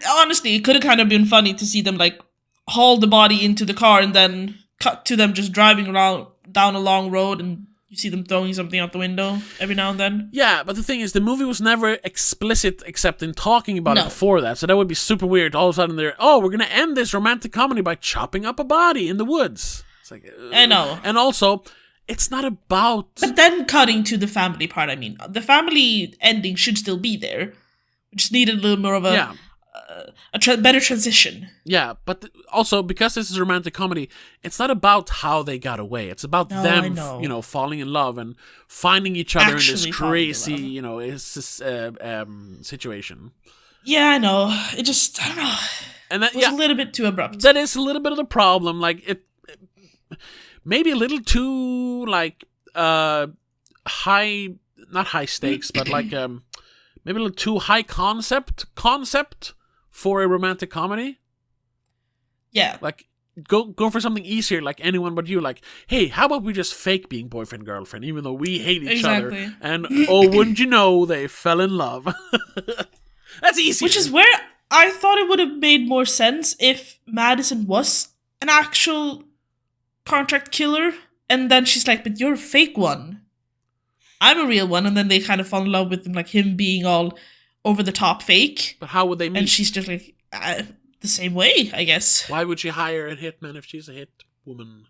[SPEAKER 2] Honestly, it could have kind of been funny to see them like haul the body into the car and then cut to them just driving around down a long road and you see them throwing something out the window every now and then.
[SPEAKER 1] Yeah, but the thing is, the movie was never explicit except in talking about it before that, so that would be super weird. All of a sudden we're gonna end this romantic comedy by chopping up a body in the woods. It's like,
[SPEAKER 2] I know.
[SPEAKER 1] And also, it's not about...
[SPEAKER 2] But then cutting to the family part, I mean, the family ending should still be there. We just needed a little more of a better transition.
[SPEAKER 1] Yeah, but also, because this is a romantic comedy, it's not about how they got away. It's about them, falling in love and finding each other in this crazy, situation.
[SPEAKER 2] Yeah, I know. It just, I don't know.
[SPEAKER 1] And that
[SPEAKER 2] was a little bit too abrupt.
[SPEAKER 1] That is a little bit of the problem. Like, it maybe a little too, like, not high stakes, but like, maybe a little too high concept for a romantic comedy.
[SPEAKER 2] Yeah.
[SPEAKER 1] Like, go for something easier, like Anyone But You. Like, hey, how about we just fake being boyfriend girlfriend, even though we hate each other? And wouldn't you know, they fell in love. That's easy.
[SPEAKER 2] Which is where I thought it would have made more sense if Madison was an actual contract killer, and then she's like, but you're a fake one. I'm a real one, and then they kind of fall in love with him, like him being all over the top fake.
[SPEAKER 1] But how would they meet?
[SPEAKER 2] And she's just like, the same way, I guess.
[SPEAKER 1] Why would she hire a hitman if she's a hit woman?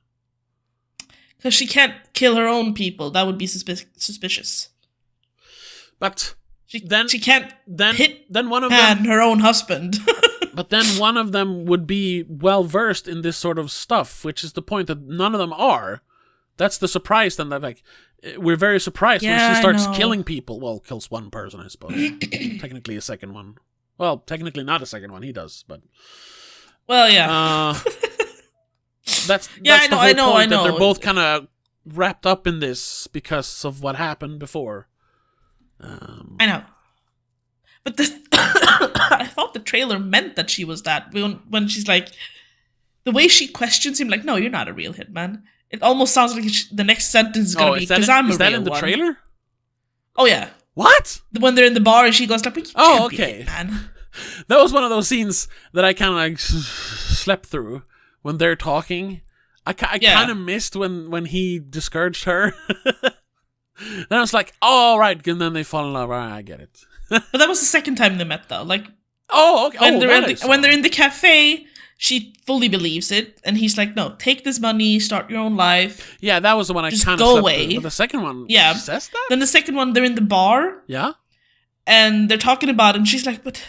[SPEAKER 2] Because she can't kill her own people. That would be suspicious.
[SPEAKER 1] But
[SPEAKER 2] she can't hit
[SPEAKER 1] one of them,
[SPEAKER 2] her own husband.
[SPEAKER 1] But then one of them would be well versed in this sort of stuff, which is the point that none of them are. That's the surprise. Then that like we're very surprised when she starts killing people. Well, kills one person, I suppose. Technically a second one. Well, technically not a second one. He does, but
[SPEAKER 2] well, yeah.
[SPEAKER 1] That's the whole point, that they're both kind of wrapped up in this because of what happened before.
[SPEAKER 2] I know, but I thought the trailer meant that she was that when she's like, the way she questions him, like, no, you're not a real hitman. It almost sounds like the next sentence is gonna be, because I'm a real one. Is that in the
[SPEAKER 1] trailer?
[SPEAKER 2] Oh yeah.
[SPEAKER 1] What?
[SPEAKER 2] When they're in the bar and she goes like, "Oh, okay."
[SPEAKER 1] That was one of those scenes that I kind of like slept through when they're talking. I kind of missed when he discouraged her. Then I was like, "Oh, right," and then they fall in love. Right, I get it.
[SPEAKER 2] But that was the second time they met, though. Like,
[SPEAKER 1] okay.
[SPEAKER 2] When they're in the cafe, she fully believes it, and he's like, "No, take this money, start your own life."
[SPEAKER 1] Yeah, that was the one I kind of
[SPEAKER 2] go away.
[SPEAKER 1] Through. But the second one,
[SPEAKER 2] she
[SPEAKER 1] says that.
[SPEAKER 2] Then the second one, they're in the bar.
[SPEAKER 1] Yeah.
[SPEAKER 2] And they're talking about it, and she's like, but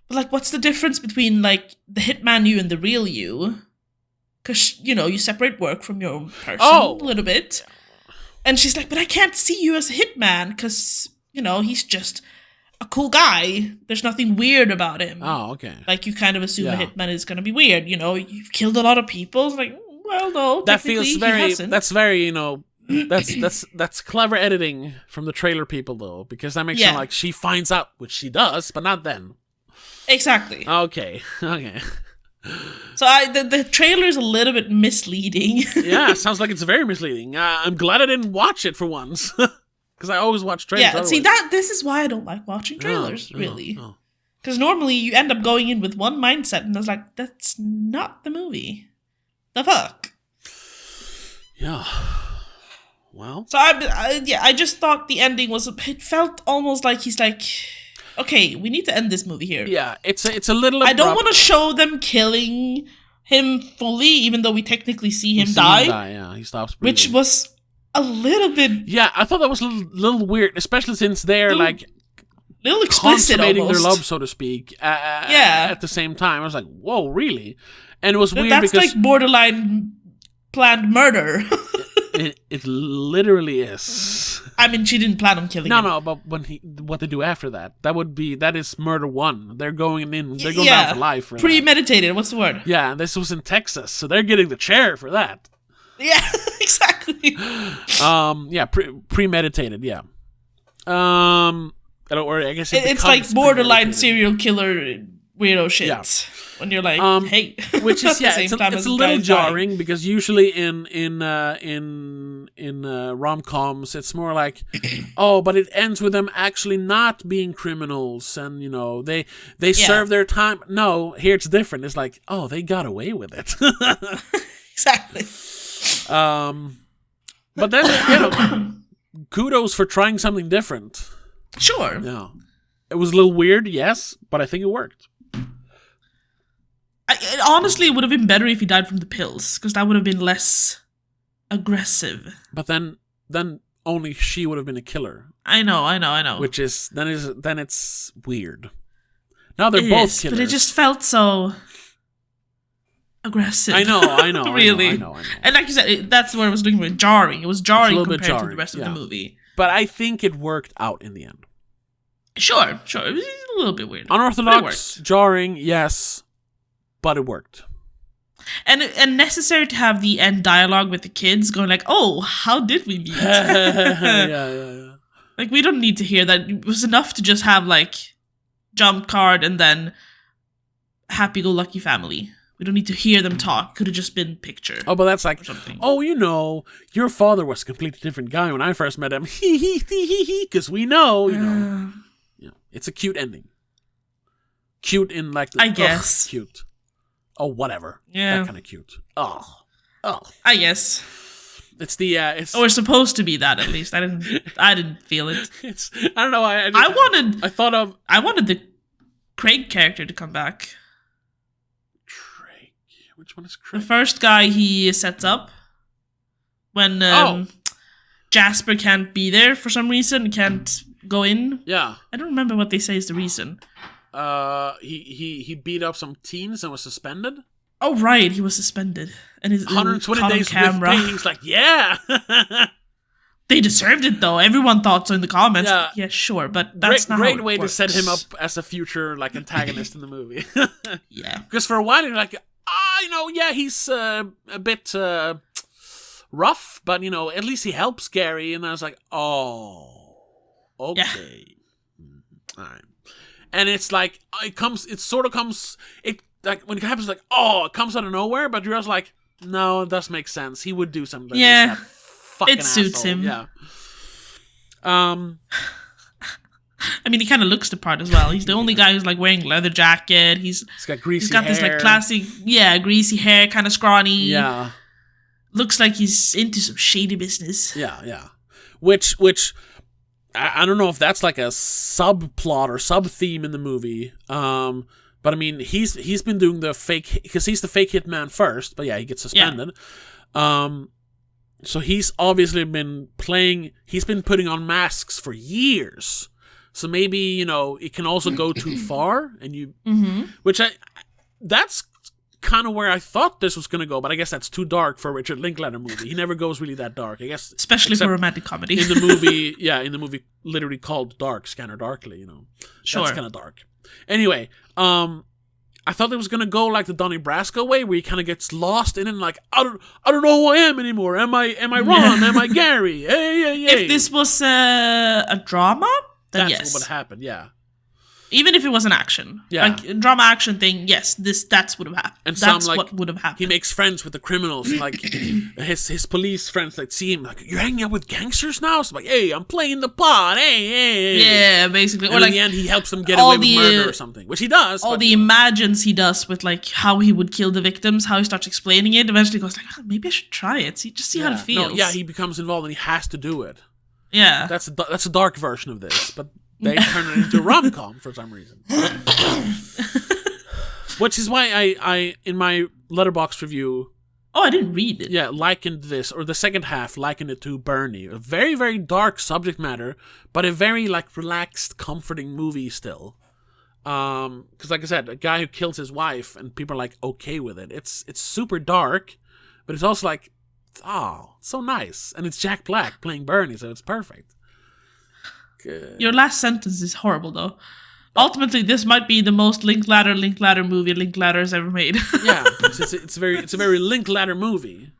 [SPEAKER 2] like, what's the difference between like the hitman you and the real you? Because you separate work from your own person a little bit. And she's like, but I can't see you as a hitman because, he's just a cool guy. There's nothing weird about him.
[SPEAKER 1] Oh, okay.
[SPEAKER 2] Like, you kind of assume a hitman is going to be weird. You've killed a lot of people. It's like, well, no.
[SPEAKER 1] That feels very, that's very, that's clever editing from the trailer people, though, because that makes it like she finds out, which she does, but not then.
[SPEAKER 2] Exactly.
[SPEAKER 1] Okay.
[SPEAKER 2] So the trailer is a little bit misleading.
[SPEAKER 1] Yeah, sounds like it's very misleading. I'm glad I didn't watch it for once. Because I always watch trailers.
[SPEAKER 2] Yeah, see, this is why I don't like watching trailers, really. Because normally you end up going in with one mindset, and I was like, that's not the movie. The fuck?
[SPEAKER 1] Yeah. Well.
[SPEAKER 2] So, I just thought the ending was, it felt almost like he's like, okay, we need to end this movie here.
[SPEAKER 1] Yeah, it's a little abrupt.
[SPEAKER 2] I don't want to show them killing him fully, even though we technically see him die.
[SPEAKER 1] Yeah, he stops breathing.
[SPEAKER 2] Which was a little bit...
[SPEAKER 1] Yeah, I thought that was a little weird, especially since they're like...
[SPEAKER 2] little explicit
[SPEAKER 1] consummating
[SPEAKER 2] almost.
[SPEAKER 1] their love, so to speak,
[SPEAKER 2] yeah.
[SPEAKER 1] At the same time. I was like, whoa, really? And it was weird
[SPEAKER 2] that's
[SPEAKER 1] because...
[SPEAKER 2] like borderline planned murder.
[SPEAKER 1] it literally is.
[SPEAKER 2] I mean, she didn't plan on killing him.
[SPEAKER 1] No, but what they do after that is murder one. They're going down for life. For
[SPEAKER 2] premeditated, what's the word?
[SPEAKER 1] Yeah, this was in Texas, so they're getting the chair for that.
[SPEAKER 2] Yeah, exactly.
[SPEAKER 1] Yeah, premeditated, yeah. I guess
[SPEAKER 2] it's like borderline serial killer weirdo shit. Yeah. When you're like, hey,
[SPEAKER 1] which is it's a little jarring dying. Because usually in rom-coms it's more like, oh, but it ends with them actually not being criminals, and they serve their time. No, here it's different. It's like, oh, they got away with it.
[SPEAKER 2] Exactly.
[SPEAKER 1] But then kudos for trying something different.
[SPEAKER 2] Sure.
[SPEAKER 1] Yeah. It was a little weird, yes, but I think it worked.
[SPEAKER 2] Honestly, it would have been better if he died from the pills, because that would have been less aggressive.
[SPEAKER 1] But then only she would have been a killer.
[SPEAKER 2] I know.
[SPEAKER 1] Which is then it's weird. Now they're both killers.
[SPEAKER 2] But it just felt so aggressive.
[SPEAKER 1] I know.
[SPEAKER 2] Really.
[SPEAKER 1] I know.
[SPEAKER 2] And like you said, that's where I was looking for. Jarring. It was jarring compared to the rest of the movie.
[SPEAKER 1] But I think it worked out in the end.
[SPEAKER 2] Sure. It was a little bit weird.
[SPEAKER 1] Unorthodox, jarring, yes, but it worked.
[SPEAKER 2] And necessary to have the end dialogue with the kids going like, oh, how did we meet?
[SPEAKER 1] Yeah.
[SPEAKER 2] Like, we don't need to hear that. It was enough to just have, like, jump card and then happy-go-lucky family. We don't need to hear them talk. Could have just been picture.
[SPEAKER 1] Oh, but that's like, oh, your father was a completely different guy when I first met him. Because we know, it's a cute ending. Cute in like the,
[SPEAKER 2] I guess.
[SPEAKER 1] Cute. Oh, whatever.
[SPEAKER 2] Yeah.
[SPEAKER 1] That kind of cute. Oh.
[SPEAKER 2] I guess.
[SPEAKER 1] It's the it's.
[SPEAKER 2] Or supposed to be that at least. I didn't feel it.
[SPEAKER 1] I don't know. I wanted
[SPEAKER 2] the Craig character to come back.
[SPEAKER 1] Craig. Which one is Craig?
[SPEAKER 2] The first guy he sets up when Jasper can't be there for some reason, can't go in.
[SPEAKER 1] Yeah.
[SPEAKER 2] I don't remember what they say is the reason.
[SPEAKER 1] He beat up some teens and was suspended.
[SPEAKER 2] Oh right, he was suspended, and his
[SPEAKER 1] 120 days
[SPEAKER 2] camera.
[SPEAKER 1] With pay. He's like, yeah.
[SPEAKER 2] They deserved it though. Everyone thought so in the comments. Yeah, sure, but that's not
[SPEAKER 1] great
[SPEAKER 2] how it
[SPEAKER 1] way
[SPEAKER 2] works.
[SPEAKER 1] to set him up as a future like antagonist in the movie.
[SPEAKER 2] Yeah,
[SPEAKER 1] because for a while you're like, he's a bit rough, but at least he helps Gary, and I was like, oh, okay, all right. And it's like like when it happens, like, oh, it comes out of nowhere, but you're just like, no, it does make sense. He would do something like this. That fucking
[SPEAKER 2] it suits
[SPEAKER 1] asshole.
[SPEAKER 2] him.
[SPEAKER 1] Yeah.
[SPEAKER 2] I mean, he kind of looks the part as well. He's the only guy who's like wearing leather jacket. He's
[SPEAKER 1] got greasy.
[SPEAKER 2] He's got
[SPEAKER 1] hair.
[SPEAKER 2] this like classic, greasy hair, kind of scrawny.
[SPEAKER 1] Yeah.
[SPEAKER 2] Looks like he's into some shady business.
[SPEAKER 1] Yeah. Which I don't know if that's like a subplot or sub-theme in the movie. But I mean, he's been doing the fake, because he's the fake hitman first, but he gets suspended. Yeah. So he's obviously been putting on masks for years. So maybe, it can also go too far, and that's kind of where I thought this was going to go, but I guess that's too dark for a Richard Linklater movie. He never goes really that dark, I guess.
[SPEAKER 2] Especially for romantic comedy.
[SPEAKER 1] in the movie literally called Dark, Scanner Darkly,
[SPEAKER 2] Sure.
[SPEAKER 1] That's kind of dark. Anyway, I thought it was going to go like the Donnie Brasco way, where he kind of gets lost in it and like, I don't know who I am anymore. Am I Ron? Am I Gary? Hey.
[SPEAKER 2] If this was a drama, then
[SPEAKER 1] that's
[SPEAKER 2] yes.
[SPEAKER 1] what would happen, yeah.
[SPEAKER 2] Even if it was an action, like a drama action thing, yes, that's would have happened. And that's what would have happened.
[SPEAKER 1] He makes friends with the criminals, like his police friends, like see him like, you're hanging out with gangsters now. So like, hey, I'm playing the plot. Hey.
[SPEAKER 2] Yeah, basically.
[SPEAKER 1] And or like in the end, he helps them get away with murder or something, which he does.
[SPEAKER 2] All the imagines he does with like how he would kill the victims, how he starts explaining it. Eventually, goes like, maybe I should try it. See how it feels.
[SPEAKER 1] No, he becomes involved and he has to do it.
[SPEAKER 2] Yeah,
[SPEAKER 1] that's a dark version of this, but. They turn it into a rom-com for some reason. Which is why I in my Letterboxd review...
[SPEAKER 2] Oh, I didn't read it.
[SPEAKER 1] Yeah, likened this, or the second half, likened it to Bernie. A very, very dark subject matter, but a very, like, relaxed, comforting movie still. Because, like I said, a guy who kills his wife, and people are, like, okay with it. It's super dark, but it's also, like, so nice. And it's Jack Black playing Bernie, so it's perfect.
[SPEAKER 2] Your last sentence is horrible, though. Ultimately, this might be the most Linklater movie Linklater's ever made.
[SPEAKER 1] Yeah, it's a very Linklater movie,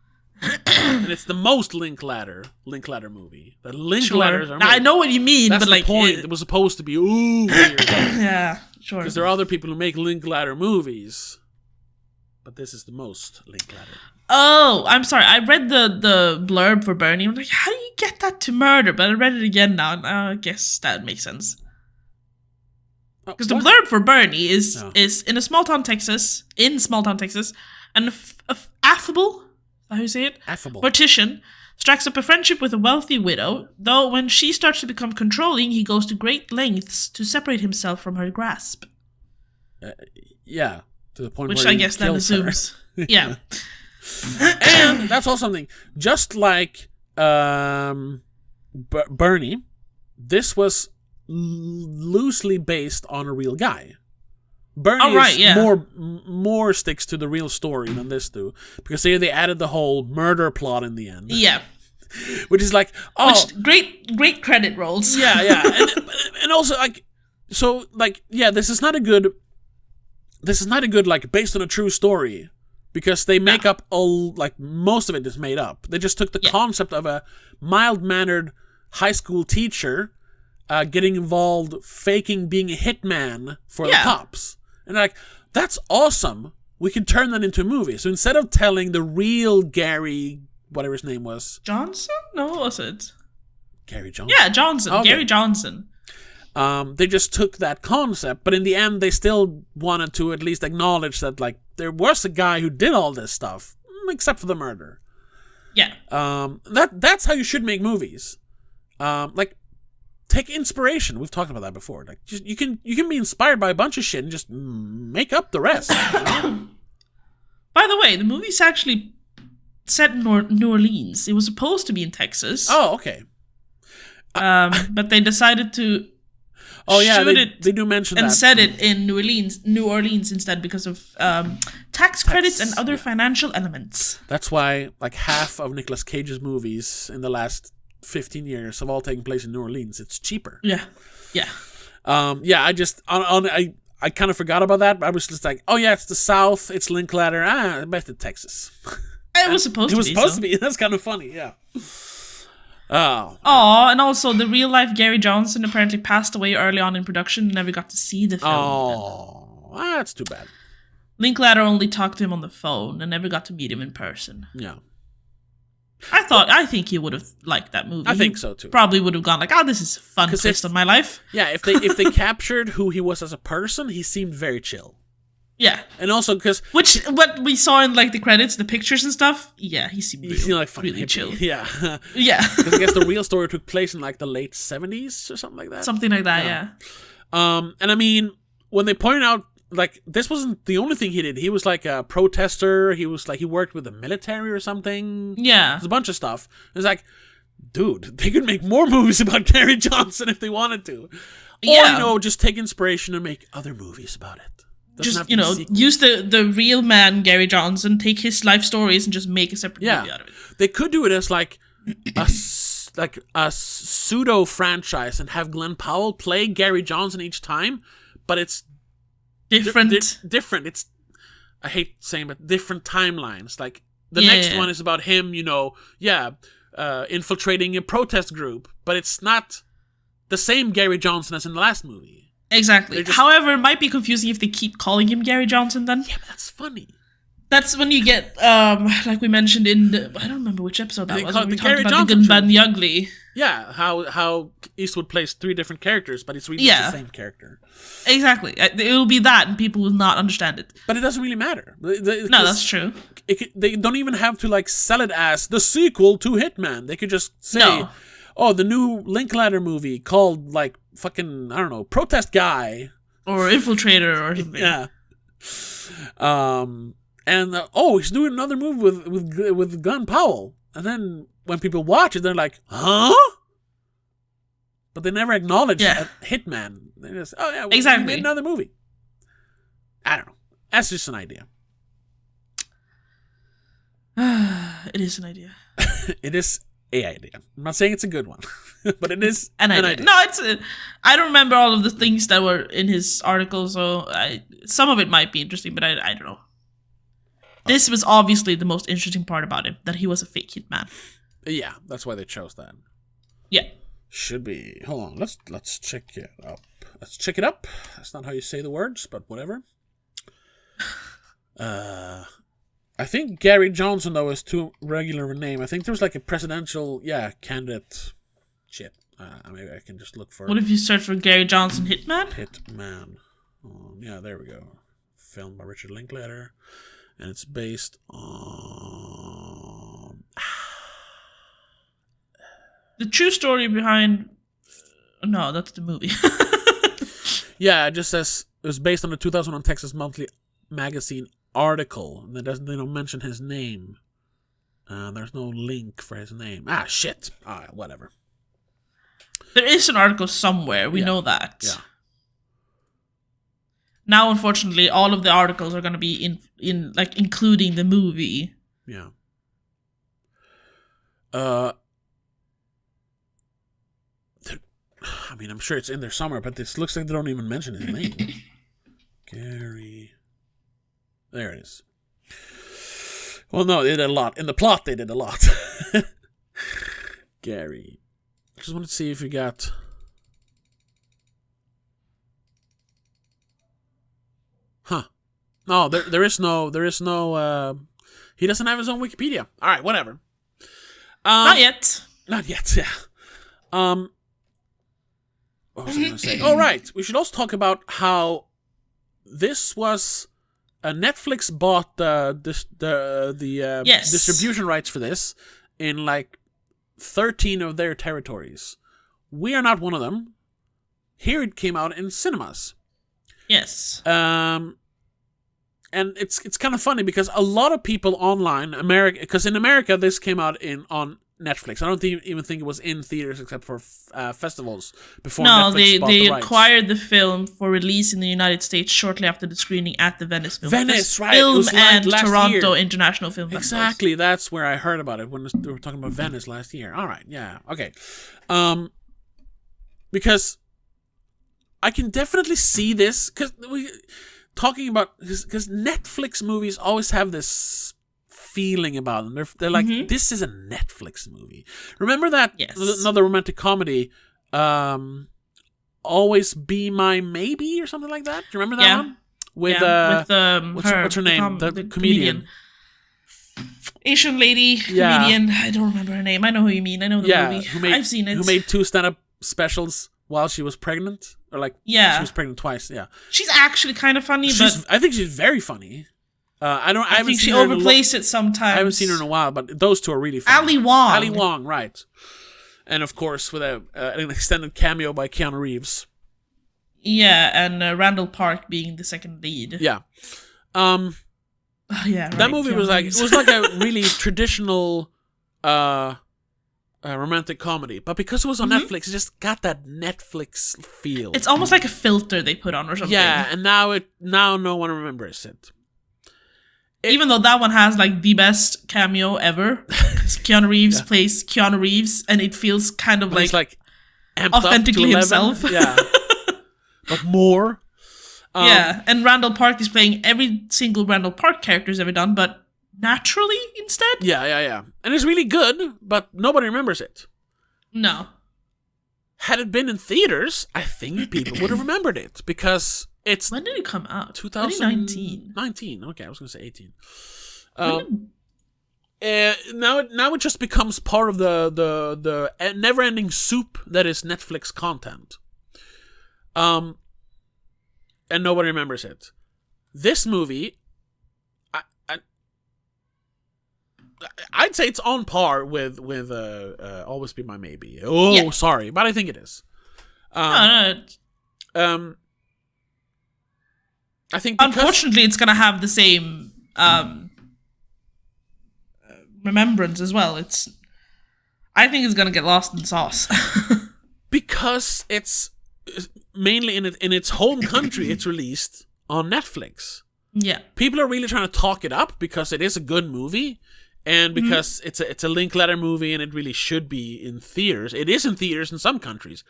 [SPEAKER 1] and it's the most Linklater movie. The Linklaters are made.
[SPEAKER 2] I know what you mean,
[SPEAKER 1] that's
[SPEAKER 2] but
[SPEAKER 1] the
[SPEAKER 2] like
[SPEAKER 1] point. It was supposed to be weird.
[SPEAKER 2] Yeah, sure.
[SPEAKER 1] Because there are other people who make Linklater movies, but this is the most Linklater.
[SPEAKER 2] Oh, I'm sorry. I read the blurb for Bernie. I'm like, how do you get that to murder? But I read it again now, and I guess that makes sense. Because the blurb for Bernie is in a small town, Texas, an affable, how do you say it?
[SPEAKER 1] Affable
[SPEAKER 2] mortician strikes up a friendship with a wealthy widow. Though when she starts to become controlling, he goes to great lengths to separate himself from her grasp.
[SPEAKER 1] Yeah, to the point
[SPEAKER 2] which
[SPEAKER 1] where
[SPEAKER 2] I guess that assumes. Yeah.
[SPEAKER 1] And that's also something, just like Bernie, this was loosely based on a real guy. Bernie more sticks to the real story than this do, because here they added the whole murder plot in the end.
[SPEAKER 2] Yeah.
[SPEAKER 1] Which is like,
[SPEAKER 2] great credit rolls.
[SPEAKER 1] Yeah. And also like, so like, yeah, this is not a good like based on a true story. Because they make up like most of it is made up. They just took the concept of a mild-mannered high school teacher getting involved, faking being a hitman for the cops. And they're like, that's awesome. We can turn that into a movie. So instead of telling the real Gary, whatever his name was.
[SPEAKER 2] Johnson? No, what was it?
[SPEAKER 1] Gary Johnson?
[SPEAKER 2] Yeah, Johnson. Okay. Gary Johnson.
[SPEAKER 1] They just took that concept, but in the end, they still wanted to at least acknowledge that, like, there was a guy who did all this stuff, except for the murder.
[SPEAKER 2] Yeah.
[SPEAKER 1] That's how you should make movies. Like, take inspiration. We've talked about that before. Like, just, you can be inspired by a bunch of shit and just make up the rest.
[SPEAKER 2] By the way, the movie's actually set in New Orleans. It was supposed to be in Texas.
[SPEAKER 1] Oh, okay.
[SPEAKER 2] But they decided to.
[SPEAKER 1] They do mention that.
[SPEAKER 2] And set it in New Orleans instead because of tax credits and other financial elements.
[SPEAKER 1] That's why like half of Nicolas Cage's movies in the last 15 years have all taken place in New Orleans. It's cheaper.
[SPEAKER 2] Yeah.
[SPEAKER 1] I just I kind of forgot about that. But I was just like, oh yeah, it's the South. It's Linklater. I bet it's Texas.
[SPEAKER 2] It was supposed
[SPEAKER 1] to be. That's kind of funny. Yeah.
[SPEAKER 2] Oh, and also the real life Gary Johnson apparently passed away early on in production and never got to see the film.
[SPEAKER 1] Oh, that's too bad.
[SPEAKER 2] Linklater only talked to him on the phone and never got to meet him in person.
[SPEAKER 1] Yeah.
[SPEAKER 2] I think he would have liked that movie.
[SPEAKER 1] I think so too.
[SPEAKER 2] Probably would have gone like, this is a fun twist of my life.
[SPEAKER 1] Yeah, if they captured who he was as a person, he seemed very chill.
[SPEAKER 2] Yeah.
[SPEAKER 1] And also because...
[SPEAKER 2] What we saw in, like, the credits, the pictures and stuff, yeah, he seemed
[SPEAKER 1] like
[SPEAKER 2] really
[SPEAKER 1] hippie.
[SPEAKER 2] chill.
[SPEAKER 1] Yeah.
[SPEAKER 2] Yeah.
[SPEAKER 1] Because I guess the real story took place in, like, the late 70s or something like that.
[SPEAKER 2] Something like that, yeah.
[SPEAKER 1] And I mean, when they pointed out, like, this wasn't the only thing he did. He was, like, a protester. He was, like, he worked with the military or something.
[SPEAKER 2] Yeah.
[SPEAKER 1] There's a bunch of stuff. It's like, dude, they could make more movies about Gary Johnson if they wanted to.
[SPEAKER 2] Yeah.
[SPEAKER 1] Or, just take inspiration and make other movies about it.
[SPEAKER 2] Just, use the real man, Gary Johnson, take his life stories and just make a separate movie out of it.
[SPEAKER 1] They could do it as, like, a pseudo-franchise and have Glen Powell play Gary Johnson each time, but it's
[SPEAKER 2] different.
[SPEAKER 1] Different. It's, I hate saying it, different timelines. Like, the next one is about him, infiltrating a protest group, but it's not the same Gary Johnson as in the last movie.
[SPEAKER 2] Exactly. However, it might be confusing if they keep calling him Gary Johnson then.
[SPEAKER 1] Yeah, but that's funny.
[SPEAKER 2] That's when you get, like we mentioned in the, I don't remember which episode that was. We talked about the good, bad, and the ugly.
[SPEAKER 1] Yeah, how Eastwood plays 3 different characters, but it's really the same character.
[SPEAKER 2] Exactly. It will be that, and people will not understand it.
[SPEAKER 1] But it doesn't really matter.
[SPEAKER 2] No, that's true.
[SPEAKER 1] They don't even have to like sell it as the sequel to Hitman. They could just say, "Oh, the new Linklater movie called like fucking I don't know, Protest Guy
[SPEAKER 2] or Infiltrator or something."
[SPEAKER 1] Yeah. And he's doing another movie with Glen Powell, and then when people watch it, they're like, "Huh?" But they never acknowledge Hitman. They just, we made another movie. I don't know. That's just an idea.
[SPEAKER 2] It is an idea.
[SPEAKER 1] It is an idea. I'm not saying it's a good one, but it is
[SPEAKER 2] an idea. No, I don't remember all of the things that were in his article, so some of it might be interesting, but I don't know. This was obviously the most interesting part about him, that he was a fake hitman.
[SPEAKER 1] Yeah, that's why they chose that.
[SPEAKER 2] Yeah.
[SPEAKER 1] Should be. Hold on. Let's check it up. Let's check it up. That's not how you say the words, but whatever. I think Gary Johnson, though, is too regular of a name. I think there was like a presidential, candidate. Shit. Maybe I can just look for...
[SPEAKER 2] What if you search for Gary Johnson Hitman?
[SPEAKER 1] Hitman. Yeah, there we go. Filmed by Richard Linklater. And it's based on...
[SPEAKER 2] The true story behind... No, that's the movie.
[SPEAKER 1] Yeah, it just says it was based on the 2001 Texas Monthly Magazine article. And they don't mention his name. There's no link for his name. Shit. Alright, whatever.
[SPEAKER 2] There is an article somewhere. We know that.
[SPEAKER 1] Yeah.
[SPEAKER 2] Now, unfortunately, all of the articles are going to be in like including the movie.
[SPEAKER 1] Yeah. I mean, I'm sure it's in there somewhere, but this looks like they don't even mention his name. Gary. There it is. Well, no, they did a lot. In the plot, they did a lot. Gary. I just wanted to see if you got... Huh. No, there is no, he doesn't have his own Wikipedia. Alright, whatever.
[SPEAKER 2] Not yet.
[SPEAKER 1] Not yet, yeah. What was I going to say? Oh, right. We should also talk about how this was... Netflix bought the distribution rights for this in like 13 of their territories. We are not one of them. Here it came out in cinemas.
[SPEAKER 2] Yes.
[SPEAKER 1] And it's kind of funny because a lot of people online, because in America this came out on Netflix. I don't even think it was in theaters except for festivals before.
[SPEAKER 2] No,
[SPEAKER 1] Netflix bought
[SPEAKER 2] they
[SPEAKER 1] the rights.
[SPEAKER 2] acquired the film for release in the United States shortly after the screening at the Venice Film
[SPEAKER 1] Festival.
[SPEAKER 2] Film
[SPEAKER 1] it was
[SPEAKER 2] and
[SPEAKER 1] last
[SPEAKER 2] Toronto
[SPEAKER 1] year.
[SPEAKER 2] International Film Festival.
[SPEAKER 1] Exactly, that's where I heard about it when they were talking about Venice last year. All right, yeah, okay. Because I can definitely see this because Netflix movies always have this feeling about them. They're like, this is a Netflix movie. Remember that another romantic comedy, Always Be My Maybe or something like that? Do you remember that one? With what's her name? The comedian.
[SPEAKER 2] Asian lady comedian. I don't remember her name. I know who you mean. I know the movie. I've seen it.
[SPEAKER 1] Who made 2 stand-up specials while she was pregnant? Or like, she was pregnant twice, yeah.
[SPEAKER 2] She's actually kind of funny, but...
[SPEAKER 1] I think she's very funny. I
[SPEAKER 2] think she overplays it sometimes.
[SPEAKER 1] I haven't seen her in a while, but those two are really funny. Ali Wong, right. And of course, with an extended cameo by Keanu Reeves.
[SPEAKER 2] Yeah, and Randall Park being the second lead.
[SPEAKER 1] Yeah.
[SPEAKER 2] Yeah, right,
[SPEAKER 1] that movie was like a really traditional romantic comedy, but because it was on Netflix, it just got that Netflix feel.
[SPEAKER 2] It's almost like a filter they put on or something.
[SPEAKER 1] Yeah, and now no one remembers it.
[SPEAKER 2] Even though that one has like the best cameo ever, Keanu Reeves plays Keanu Reeves, and it feels kind of like authentically himself.
[SPEAKER 1] Yeah, but more.
[SPEAKER 2] And Randall Park is playing every single Randall Park character he's ever done, but naturally instead.
[SPEAKER 1] Yeah, and it's really good, but nobody remembers it.
[SPEAKER 2] No.
[SPEAKER 1] had it been in theaters, I think people would have remembered it, because it's...
[SPEAKER 2] When did it come out?
[SPEAKER 1] 2019. 19. Okay, I was going to say 18. Now it just becomes part of the never-ending soup that is Netflix content. And nobody remembers it. This movie, I'd say it's on par with Always Be My Maybe. Sorry, but I think it is.
[SPEAKER 2] No.
[SPEAKER 1] I think
[SPEAKER 2] unfortunately it's gonna have the same remembrance as well. I think it's gonna get lost in sauce.
[SPEAKER 1] Because it's mainly in its home country. It's released on Netflix.
[SPEAKER 2] Yeah,
[SPEAKER 1] people are really trying to talk it up because it is a good movie, and because it's a Linklater movie, and it really should be in theaters. It is in theaters in some countries,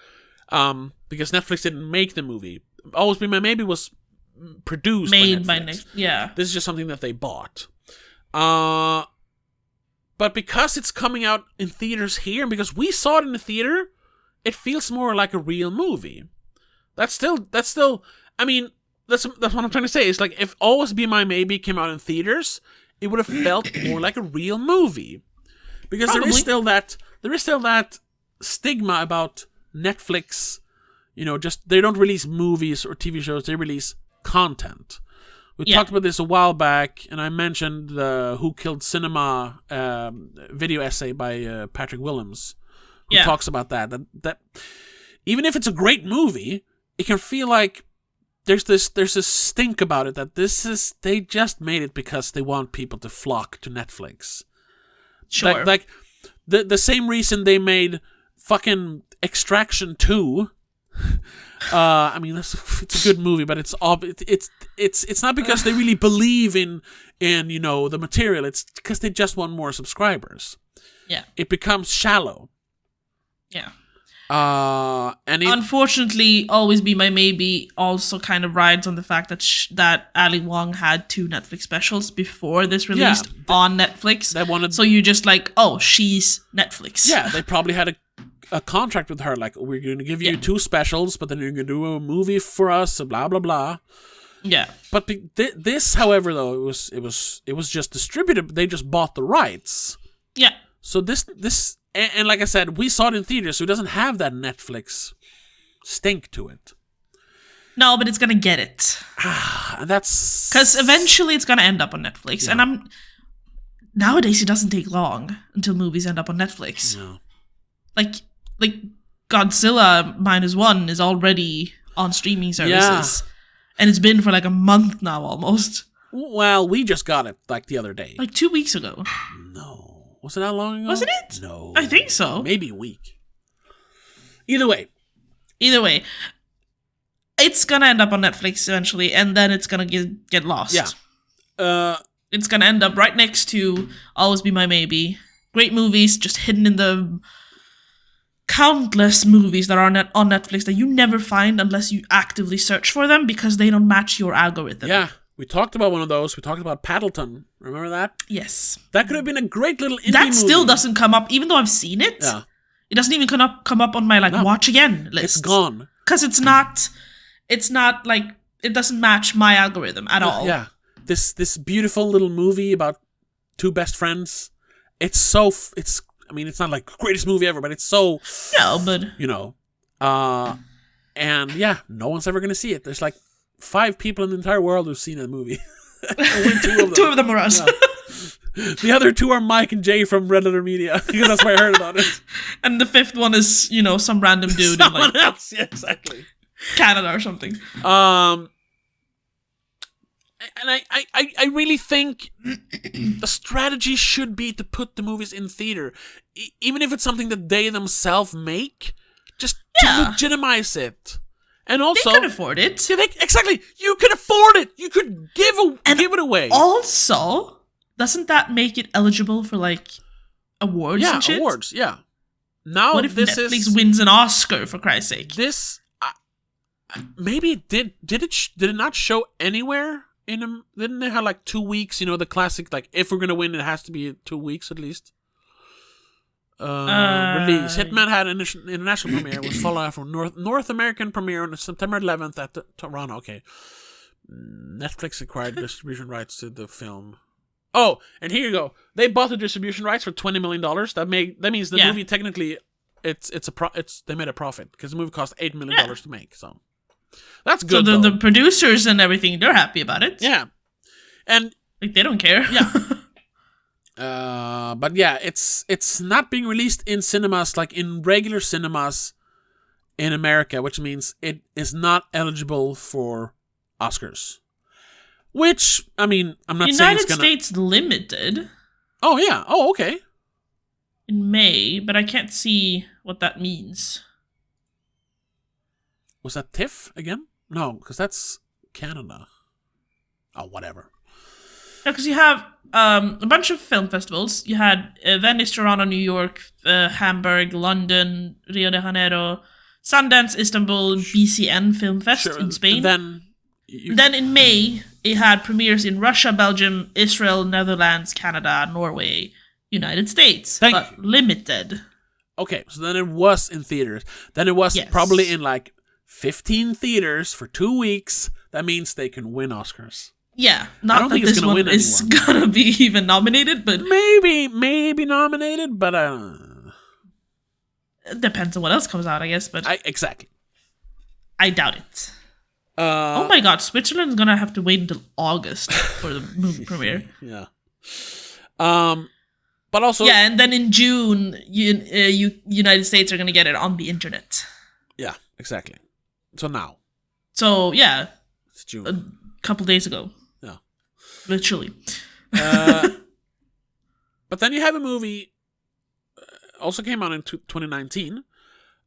[SPEAKER 1] because Netflix didn't make the movie. Always Be My Maybe was produced
[SPEAKER 2] made
[SPEAKER 1] by Netflix.
[SPEAKER 2] Yeah,
[SPEAKER 1] this is just something that they bought. But because it's coming out in theaters here, and because we saw it in the theater, it feels more like a real movie. That's still. I mean, that's what I'm trying to say. It's like if Always Be My Maybe came out in theaters, it would have felt more like a real movie, because there is still that stigma about Netflix. Just they don't release movies or TV shows; they release content. We talked about this a while back, and I mentioned the Who Killed Cinema video essay by Patrick Willems, who talks about that even if it's a great movie, it can feel like there's this stink about it, that they just made it because they want people to flock to Netflix.
[SPEAKER 2] Sure.
[SPEAKER 1] Like the same reason they made fucking Extraction 2. I mean, it's a good movie, but it's not because they really believe in the material. It's because they just want more subscribers.
[SPEAKER 2] Yeah.
[SPEAKER 1] It becomes shallow.
[SPEAKER 2] Yeah.
[SPEAKER 1] And
[SPEAKER 2] unfortunately, Always Be My Maybe also kind of rides on the fact that Ali Wong had 2 Netflix specials before this released on Netflix. So you just like, oh, she's Netflix.
[SPEAKER 1] Yeah, they probably had a contract with her, like, we're going to give you 2 specials, but then you're going to do a movie for us, so blah blah blah.
[SPEAKER 2] Yeah.
[SPEAKER 1] But this, however, though, it was just distributed. They just bought the rights.
[SPEAKER 2] Yeah.
[SPEAKER 1] So this. And like I said, we saw it in theaters, so it doesn't have that Netflix stink to it.
[SPEAKER 2] No, but it's gonna get it.
[SPEAKER 1] And that's...
[SPEAKER 2] Because eventually it's gonna end up on Netflix. Yeah. And nowadays it doesn't take long until movies end up on Netflix.
[SPEAKER 1] No.
[SPEAKER 2] Like Godzilla -1 is already on streaming services. Yeah. And it's been for like a month now almost.
[SPEAKER 1] Well, we just got it like the other day.
[SPEAKER 2] Like 2 weeks ago.
[SPEAKER 1] No. Was it that long ago?
[SPEAKER 2] Wasn't it?
[SPEAKER 1] No.
[SPEAKER 2] I think so.
[SPEAKER 1] Maybe a week. Either way.
[SPEAKER 2] It's gonna end up on Netflix eventually, and then it's gonna get lost.
[SPEAKER 1] Yeah.
[SPEAKER 2] It's gonna end up right next to Always Be My Maybe. Great movies, just hidden in the countless movies that are on Netflix that you never find unless you actively search for them, because they don't match your algorithm.
[SPEAKER 1] Yeah. We talked about one of those. We talked about Paddleton. Remember that?
[SPEAKER 2] Yes.
[SPEAKER 1] That could have been a great little indie movie.
[SPEAKER 2] That still doesn't come up, even though I've seen it.
[SPEAKER 1] Yeah.
[SPEAKER 2] It doesn't even come up on my watch again list.
[SPEAKER 1] It's gone.
[SPEAKER 2] Because it's not like, it doesn't match my algorithm at all.
[SPEAKER 1] Yeah. This beautiful little movie about 2 best friends. It's not like the greatest movie ever, but it's so...
[SPEAKER 2] No, but...
[SPEAKER 1] and yeah, no one's ever going to see it. There's like 5 people in the entire world who've seen that movie.
[SPEAKER 2] Two of them are us.
[SPEAKER 1] Yeah. The other 2 are Mike and Jay from Red Letter Media, because that's where I heard about it.
[SPEAKER 2] And the 5th one is, some random dude
[SPEAKER 1] Someone else, yeah, exactly.
[SPEAKER 2] Canada or something.
[SPEAKER 1] And I really think the strategy should be to put the movies in theater, even if it's something that they themselves make, just to legitimize it. And also,
[SPEAKER 2] they can afford it.
[SPEAKER 1] Yeah, exactly. You can afford it. You could give it away.
[SPEAKER 2] Also, doesn't that make it eligible for awards and shit?
[SPEAKER 1] Yeah, awards. Yeah. Now,
[SPEAKER 2] what if Netflix wins an Oscar, for Christ's sake?
[SPEAKER 1] This maybe it did. Did it not show anywhere? Didn't they have 2 weeks? The classic if we're gonna win, it has to be 2 weeks at least. release. Hitman had an international premiere. It was followed from North American premiere on September 11th at Toronto. Okay. Netflix acquired distribution rights to the film. Oh, and here you go. They bought the distribution rights for $20 million. That means the movie technically they made a profit because the movie cost $8 million to make. So that's good.
[SPEAKER 2] So the producers and everything, they're happy about it.
[SPEAKER 1] Yeah, and
[SPEAKER 2] like they don't care.
[SPEAKER 1] Yeah. But yeah, it's not being released in cinemas like in regular cinemas in America, which means it is not eligible for Oscars. Which, I mean, I'm not saying it's gonna...
[SPEAKER 2] United States limited.
[SPEAKER 1] Oh, yeah. Oh, okay.
[SPEAKER 2] In May, but I can't see what that means.
[SPEAKER 1] Was that TIFF again? No, because that's Canada. Oh, whatever.
[SPEAKER 2] No, because you have a bunch of film festivals. You had Venice, Toronto, New York, Hamburg, London, Rio de Janeiro, Sundance, Istanbul, BCN Film Fest in Spain. Then in May, it had premieres in Russia, Belgium, Israel, Netherlands, Canada, Norway, United States, but limited.
[SPEAKER 1] Okay, so then it was in theaters. Then it was probably in like 15 theaters for 2 weeks. That means they can win Oscars.
[SPEAKER 2] Yeah, not I don't think this one is gonna be even nominated, but
[SPEAKER 1] maybe nominated, but
[SPEAKER 2] it depends on what else comes out, I guess. But
[SPEAKER 1] exactly,
[SPEAKER 2] I doubt it. Oh my God, Switzerland's gonna have to wait until August for the movie premiere.
[SPEAKER 1] Yeah. But also,
[SPEAKER 2] and then in June, United States are gonna get it on the internet.
[SPEAKER 1] Yeah, exactly. So now.
[SPEAKER 2] So yeah,
[SPEAKER 1] it's June.
[SPEAKER 2] A couple days ago.
[SPEAKER 1] Yeah.
[SPEAKER 2] Literally.
[SPEAKER 1] But then you have a movie. Also came out in 2019.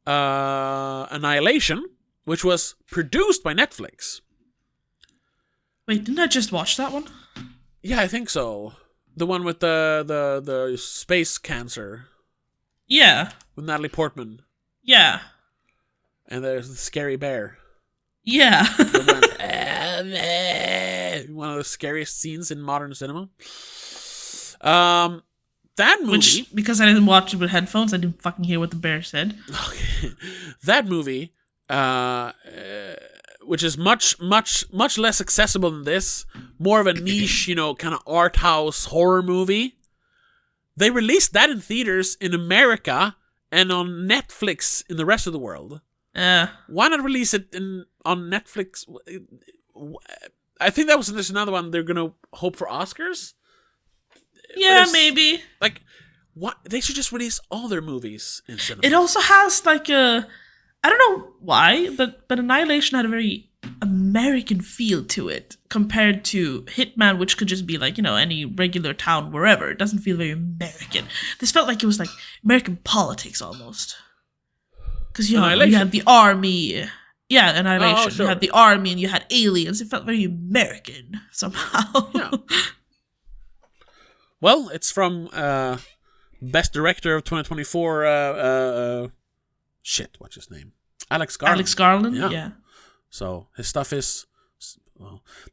[SPEAKER 1] Annihilation. Which was produced by Netflix.
[SPEAKER 2] Wait, didn't I just watch that one?
[SPEAKER 1] Yeah, I think so. The one with the space cancer.
[SPEAKER 2] Yeah.
[SPEAKER 1] With Natalie Portman.
[SPEAKER 2] Yeah.
[SPEAKER 1] And there's the scary bear.
[SPEAKER 2] Yeah.
[SPEAKER 1] One of the scariest scenes in modern cinema. That movie...
[SPEAKER 2] Which, because I didn't watch it with headphones, I didn't fucking hear what the bear said.
[SPEAKER 1] Okay. That movie... which is much less accessible than this, more of a niche, kind of art house horror movie. They released that in theaters in America and on Netflix in the rest of the world. Why not release it on Netflix? I think that was just another one. They're gonna hope for Oscars.
[SPEAKER 2] Yeah, maybe.
[SPEAKER 1] Like, what? They should just release all their movies in cinema.
[SPEAKER 2] It also has like a. I don't know why, but Annihilation had a very American feel to it compared to Hitman, which could just be like, any regular town wherever. It doesn't feel very American. This felt like it was like American politics almost. Because, you had the army. Yeah, Annihilation. Sure. You had the army and you had aliens. It felt very American somehow.
[SPEAKER 1] Yeah. Well, it's from Best Director of 2024... what's his name? Alex Garland.
[SPEAKER 2] Yeah.
[SPEAKER 1] So his stuff is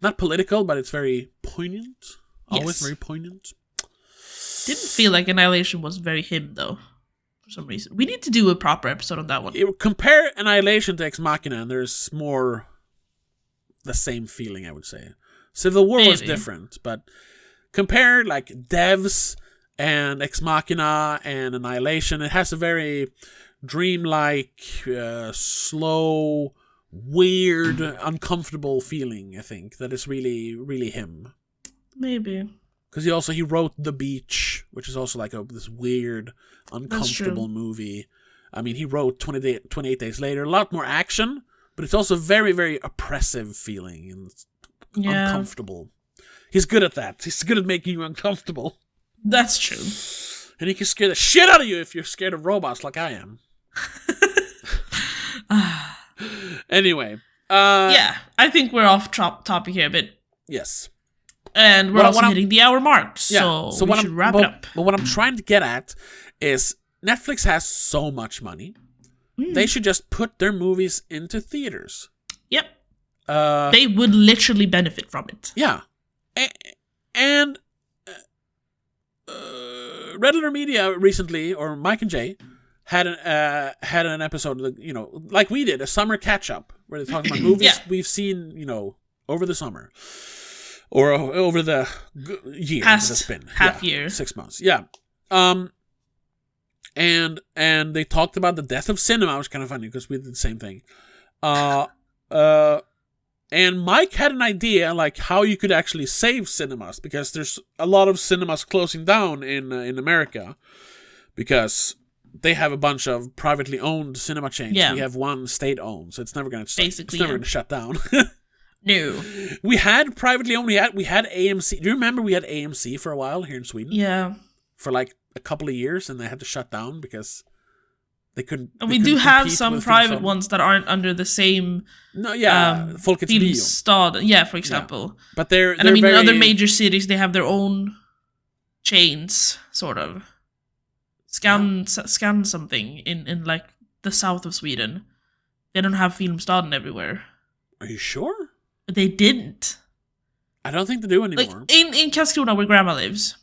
[SPEAKER 1] not political, but it's very poignant. Always very poignant.
[SPEAKER 2] Didn't feel like Annihilation was very him though, for some reason. We need to do a proper episode on that one.
[SPEAKER 1] Compare Annihilation to Ex Machina, and there's more the same feeling, I would say. Civil War was different, but compare like Devs and Ex Machina and Annihilation. It has a very dreamlike, slow, weird, uncomfortable feeling, I think, that is really, really him.
[SPEAKER 2] Maybe.
[SPEAKER 1] Because he wrote The Beach, which is also like this weird, uncomfortable movie. I mean, he wrote 28 Days Later, a lot more action, but it's also very, very oppressive feeling and uncomfortable. He's good at that. He's good at making you uncomfortable.
[SPEAKER 2] That's true.
[SPEAKER 1] And he can scare the shit out of you if you're scared of robots like I am. Anyway.
[SPEAKER 2] I think we're off topic here a bit.
[SPEAKER 1] Yes.
[SPEAKER 2] And we're also hitting the hour mark, so we should wrap it up.
[SPEAKER 1] But what I'm trying to get at is Netflix has so much money. They should just put their movies into theaters.
[SPEAKER 2] Yep. They would literally benefit from it.
[SPEAKER 1] Yeah. And Red Letter Media recently, or Mike and Jay, had an episode, like we did, a summer catch up where they talk about movies we've seen, over the summer or over the year
[SPEAKER 2] past
[SPEAKER 1] been
[SPEAKER 2] half year,
[SPEAKER 1] 6 months, and they talked about the death of cinema. It was kind of funny because we did the same thing. And Mike had an idea like how you could actually save cinemas, because there's a lot of cinemas closing down in America because they have a bunch of privately owned cinema chains. We have one state-owned, so it's never going to shut down.
[SPEAKER 2] No.
[SPEAKER 1] We had privately owned. We had AMC. Do you remember we had AMC for a while here in Sweden?
[SPEAKER 2] Yeah.
[SPEAKER 1] For like a couple of years, and they had to shut down because they couldn't.
[SPEAKER 2] And we do have some private ones that aren't under the same.
[SPEAKER 1] No, Folkets Bio.
[SPEAKER 2] Filmstad, for example.
[SPEAKER 1] Yeah. But they're
[SPEAKER 2] in
[SPEAKER 1] very...
[SPEAKER 2] other major cities, they have their own chains, sort of. Scan something in like the south of Sweden. They don't have Filmstaden everywhere.
[SPEAKER 1] Are you sure?
[SPEAKER 2] They didn't.
[SPEAKER 1] I don't think they do anymore.
[SPEAKER 2] Like in Karlskrona, where Grandma lives.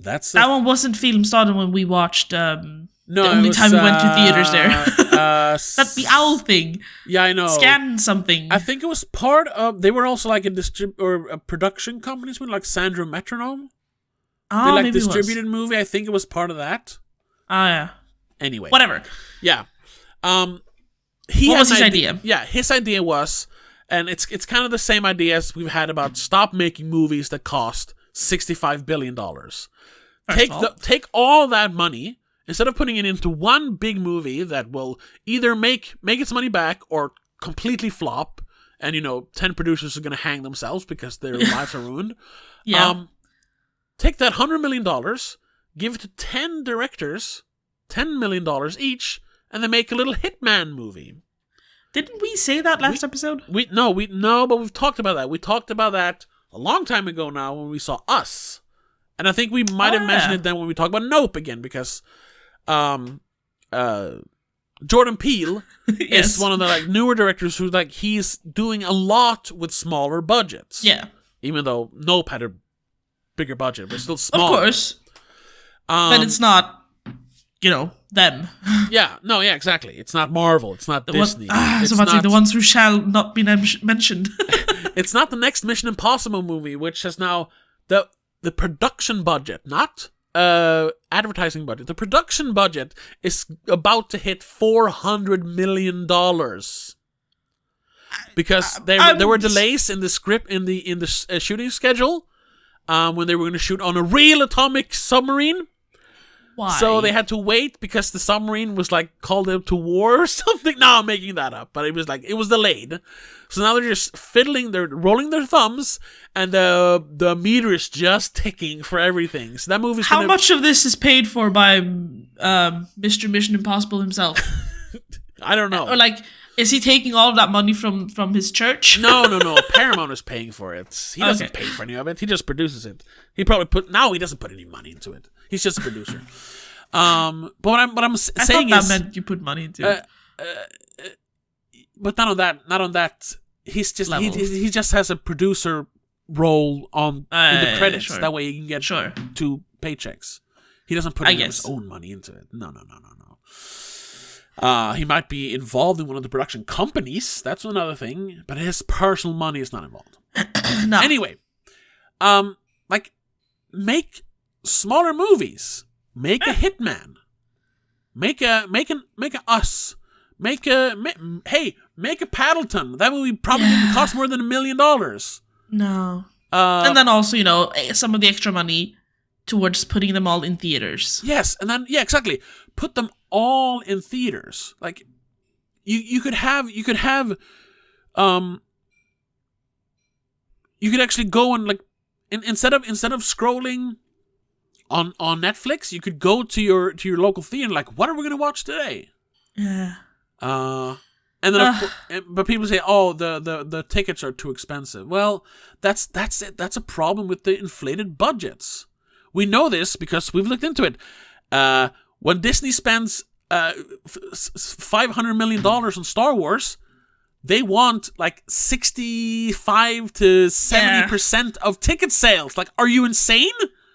[SPEAKER 1] That
[SPEAKER 2] one wasn't Filmstaden when we watched.
[SPEAKER 1] No,
[SPEAKER 2] the only time we went to theaters there.
[SPEAKER 1] That's
[SPEAKER 2] the owl thing.
[SPEAKER 1] Yeah, I know.
[SPEAKER 2] Scan something.
[SPEAKER 1] I think it was part of. They were also like a production company, like Sandro Metronome.
[SPEAKER 2] Oh,
[SPEAKER 1] they like
[SPEAKER 2] maybe
[SPEAKER 1] distributed movie. I think it was part of that.
[SPEAKER 2] Oh yeah.
[SPEAKER 1] Anyway,
[SPEAKER 2] whatever.
[SPEAKER 1] Yeah.
[SPEAKER 2] What was his idea?
[SPEAKER 1] Yeah, his idea was, and it's kind of the same idea as we've had about stop making movies that cost $65 billion. Take all that money. Instead of putting it into one big movie that will either make its money back or completely flop, and 10 producers are going to hang themselves because their lives are ruined.
[SPEAKER 2] Yeah.
[SPEAKER 1] Take that $100 million, give it to 10 directors, $10 million each, and then make a little hitman movie.
[SPEAKER 2] Didn't we say that last episode?
[SPEAKER 1] No, but we've talked about that. We talked about that a long time ago now when we saw Us. And I think we might have mentioned it then when we talk about Nope again, because Jordan Peele is one of the newer directors who he's doing a lot with smaller budgets.
[SPEAKER 2] Yeah.
[SPEAKER 1] Even though Nope had a bigger budget, but still small.
[SPEAKER 2] Of course. But it's not, them.
[SPEAKER 1] Yeah, exactly. It's not Marvel. It's not Disney.
[SPEAKER 2] It's the ones who shall not be mentioned.
[SPEAKER 1] It's not the next Mission Impossible movie, which has now the production budget, not advertising budget. The production budget is about to hit $400 million because there were delays in the script in the shooting schedule when they were going to shoot on a real atomic submarine.
[SPEAKER 2] Why?
[SPEAKER 1] So they had to wait because the submarine was called out to war or something. No, I'm making that up, but it was delayed. So now they're just they're rolling their thumbs, and the meter is just ticking for everything. So that movie's
[SPEAKER 2] How much of this is paid for by Mr. Mission Impossible himself?
[SPEAKER 1] I don't know.
[SPEAKER 2] Or is he taking all of that money from his church?
[SPEAKER 1] No. Paramount is paying for it. He doesn't pay for any of it. He just produces it. He doesn't put any money into it. He's just a producer. But what I'm saying is,
[SPEAKER 2] that meant you put money into it.
[SPEAKER 1] But not on that. He's just he just has a producer role in the credits. Sure. That way he can get 2 paychecks. He doesn't put any of his own money into it. No. He might be involved in one of the production companies. That's another thing. But his personal money is not involved.
[SPEAKER 2] No.
[SPEAKER 1] Anyway, make smaller movies. Make a Hitman. Make a Us. Make a Paddleton. That movie probably didn't cost more than $1 million.
[SPEAKER 2] No. And then also, some of the extra money towards putting them all in theaters.
[SPEAKER 1] Yes, and then exactly. Put them all in theaters. You could actually go and instead of scrolling on Netflix, you could go to your local theater and what are we gonna watch today?
[SPEAKER 2] Yeah.
[SPEAKER 1] And then but people say, oh, the tickets are too expensive. Well, that's it. That's a problem with the inflated budgets. We know this because we've looked into it. When Disney spends $500 million on Star Wars, they want 65 to 70% of ticket sales. Are you insane?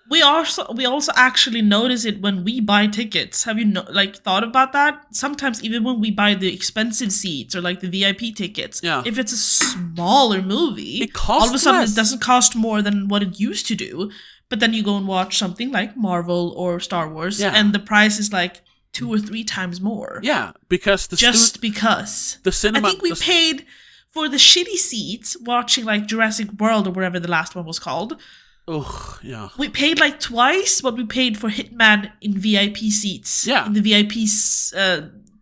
[SPEAKER 2] We also actually notice it when we buy tickets. Have you thought about that? Sometimes even when we buy the expensive seats or like the VIP tickets, if it's a smaller movie,
[SPEAKER 1] it costs
[SPEAKER 2] all of a sudden
[SPEAKER 1] less.
[SPEAKER 2] It doesn't cost more than what it used to do. But then you go and watch something like Marvel or Star Wars, and the price is like 2 or 3 times more.
[SPEAKER 1] Yeah, because
[SPEAKER 2] because
[SPEAKER 1] the cinema.
[SPEAKER 2] I think we paid for the shitty seats watching like Jurassic World or whatever the last one was called.
[SPEAKER 1] Oh, yeah.
[SPEAKER 2] We paid like twice what we paid for Hitman in VIP seats.
[SPEAKER 1] Yeah.
[SPEAKER 2] In the VIP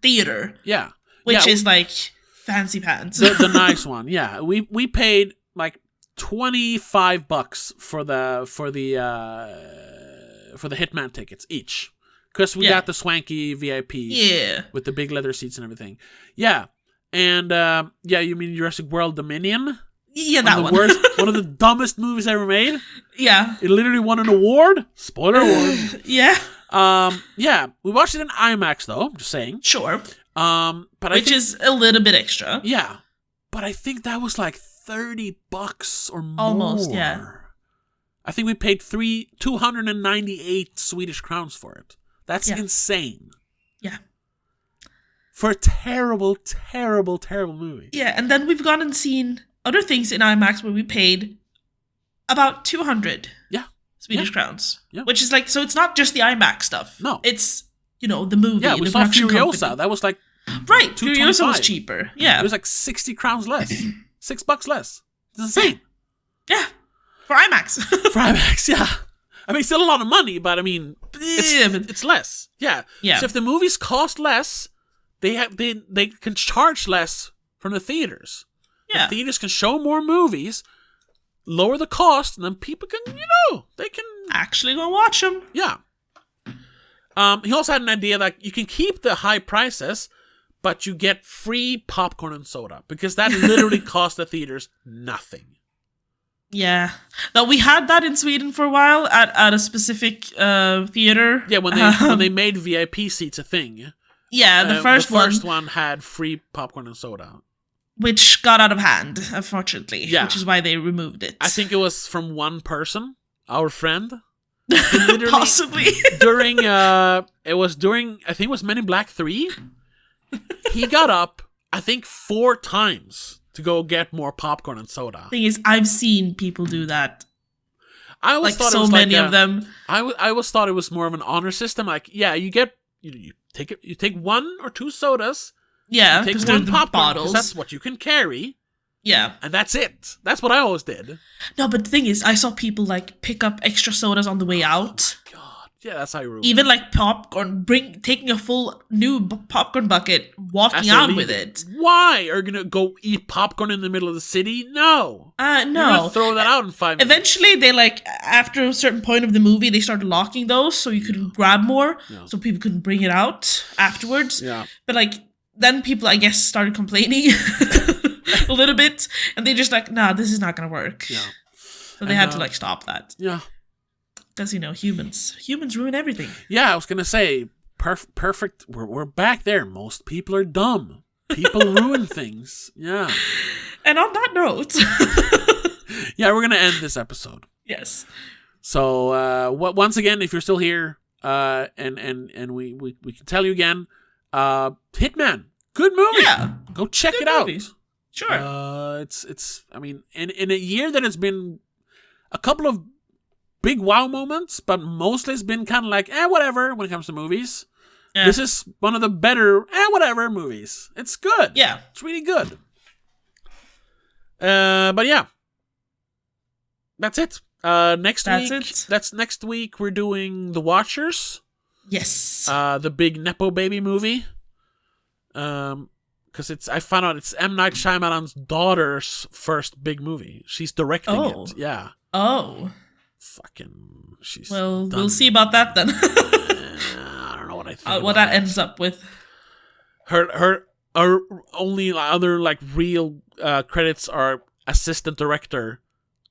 [SPEAKER 2] theater.
[SPEAKER 1] Yeah.
[SPEAKER 2] Which is like fancy pants.
[SPEAKER 1] The nice one. Yeah. We paid like $25 for the Hitman tickets each. Because we got the swanky VIP.
[SPEAKER 2] Yeah.
[SPEAKER 1] With the big leather seats and everything. Yeah. And you mean Jurassic World Dominion?
[SPEAKER 2] Yeah, that one.
[SPEAKER 1] One of the dumbest movies ever made.
[SPEAKER 2] Yeah.
[SPEAKER 1] It literally won an award. Spoiler award.
[SPEAKER 2] Yeah.
[SPEAKER 1] We watched it in IMAX though, just saying.
[SPEAKER 2] Sure.
[SPEAKER 1] Which
[SPEAKER 2] is a little bit extra.
[SPEAKER 1] Yeah. But I think that was like $30 or more.
[SPEAKER 2] Almost, yeah.
[SPEAKER 1] I think we paid 298 Swedish crowns for it. That's insane.
[SPEAKER 2] Yeah.
[SPEAKER 1] For a terrible, terrible, terrible movie.
[SPEAKER 2] Yeah, and then we've gone and seen other things in IMAX where we paid about 200 Swedish crowns. Yeah. Which is like, so it's not just the IMAX stuff.
[SPEAKER 1] No.
[SPEAKER 2] It's, the movie.
[SPEAKER 1] Yeah, we saw Furiosa. That was like
[SPEAKER 2] right, Furiosa was cheaper. Yeah.
[SPEAKER 1] It was like 60 crowns less. $6 less. It's insane.
[SPEAKER 2] Yeah. For IMAX.
[SPEAKER 1] For IMAX, yeah. I mean, still a lot of money, but I mean, it's less. Yeah.
[SPEAKER 2] Yeah.
[SPEAKER 1] So if the movies cost less, they can charge less from the theaters.
[SPEAKER 2] Yeah.
[SPEAKER 1] The theaters can show more movies, lower the cost, and then people can, they can
[SPEAKER 2] actually go watch them.
[SPEAKER 1] Yeah. He also had an idea that you can keep the high prices, but you get free popcorn and soda, because that literally cost the theaters nothing.
[SPEAKER 2] Yeah. Now, we had that in Sweden for a while at a specific theater.
[SPEAKER 1] Yeah, when they made VIP seats a thing.
[SPEAKER 2] Yeah, the first
[SPEAKER 1] one had free popcorn and soda.
[SPEAKER 2] Which got out of hand, unfortunately.
[SPEAKER 1] Yeah.
[SPEAKER 2] Which is why they removed it.
[SPEAKER 1] I think it was from one person, our friend.
[SPEAKER 2] Possibly.
[SPEAKER 1] I think it was Men in Black 3. He got up, I think 4 times to go get more popcorn and soda.
[SPEAKER 2] Thing is, I've seen people do that.
[SPEAKER 1] I always thought
[SPEAKER 2] so
[SPEAKER 1] it was
[SPEAKER 2] many of them.
[SPEAKER 1] I always thought it was more of an honor system. Like, yeah, you take 1 or 2 sodas.
[SPEAKER 2] Yeah,
[SPEAKER 1] take 1 popcorn bottles. That's what you can carry.
[SPEAKER 2] Yeah.
[SPEAKER 1] And that's it. That's what I always did.
[SPEAKER 2] No, but the thing is, I saw people like pick up extra sodas on the way out.
[SPEAKER 1] God. Yeah, that's how you rule.
[SPEAKER 2] Even like popcorn, taking a full new popcorn bucket, walking out with it.
[SPEAKER 1] Why? Are you gonna go eat popcorn in the middle of the city? No.
[SPEAKER 2] No.
[SPEAKER 1] You're gonna throw that out in 5 minutes.
[SPEAKER 2] Eventually, they after a certain point of the movie, they started locking those so you could grab more, so people couldn't bring it out afterwards.
[SPEAKER 1] Yeah.
[SPEAKER 2] But then people, I guess, started complaining a little bit, and they just nah, this is not gonna work.
[SPEAKER 1] Yeah.
[SPEAKER 2] So they had to stop that.
[SPEAKER 1] Yeah.
[SPEAKER 2] Because humans ruin everything.
[SPEAKER 1] Yeah, I was gonna say perfect. We're back there. Most people are dumb. People ruin things. Yeah.
[SPEAKER 2] And on that note,
[SPEAKER 1] yeah, we're gonna end this episode.
[SPEAKER 2] Yes.
[SPEAKER 1] So once again, if you're still here, and we can tell you again, Hitman, good movie.
[SPEAKER 2] Yeah.
[SPEAKER 1] Go check it
[SPEAKER 2] movie.
[SPEAKER 1] out.
[SPEAKER 2] Sure.
[SPEAKER 1] It's. I mean, in a year that has been a couple of big wow moments, but mostly it's been kind of like, whatever when it comes to movies. Yeah. This is one of the better, whatever movies. It's good.
[SPEAKER 2] Yeah.
[SPEAKER 1] It's really good. But yeah. That's it. Next week we're doing The Watchers.
[SPEAKER 2] Yes.
[SPEAKER 1] The big Nepo Baby movie. Because I found out it's M. Night Shyamalan's daughter's first big movie. She's directing it. Yeah.
[SPEAKER 2] Oh.
[SPEAKER 1] Fucking, she's
[SPEAKER 2] well,
[SPEAKER 1] done.
[SPEAKER 2] We'll see about that then.
[SPEAKER 1] I don't know what I think.
[SPEAKER 2] What that ends up with.
[SPEAKER 1] Her only other real credits are assistant director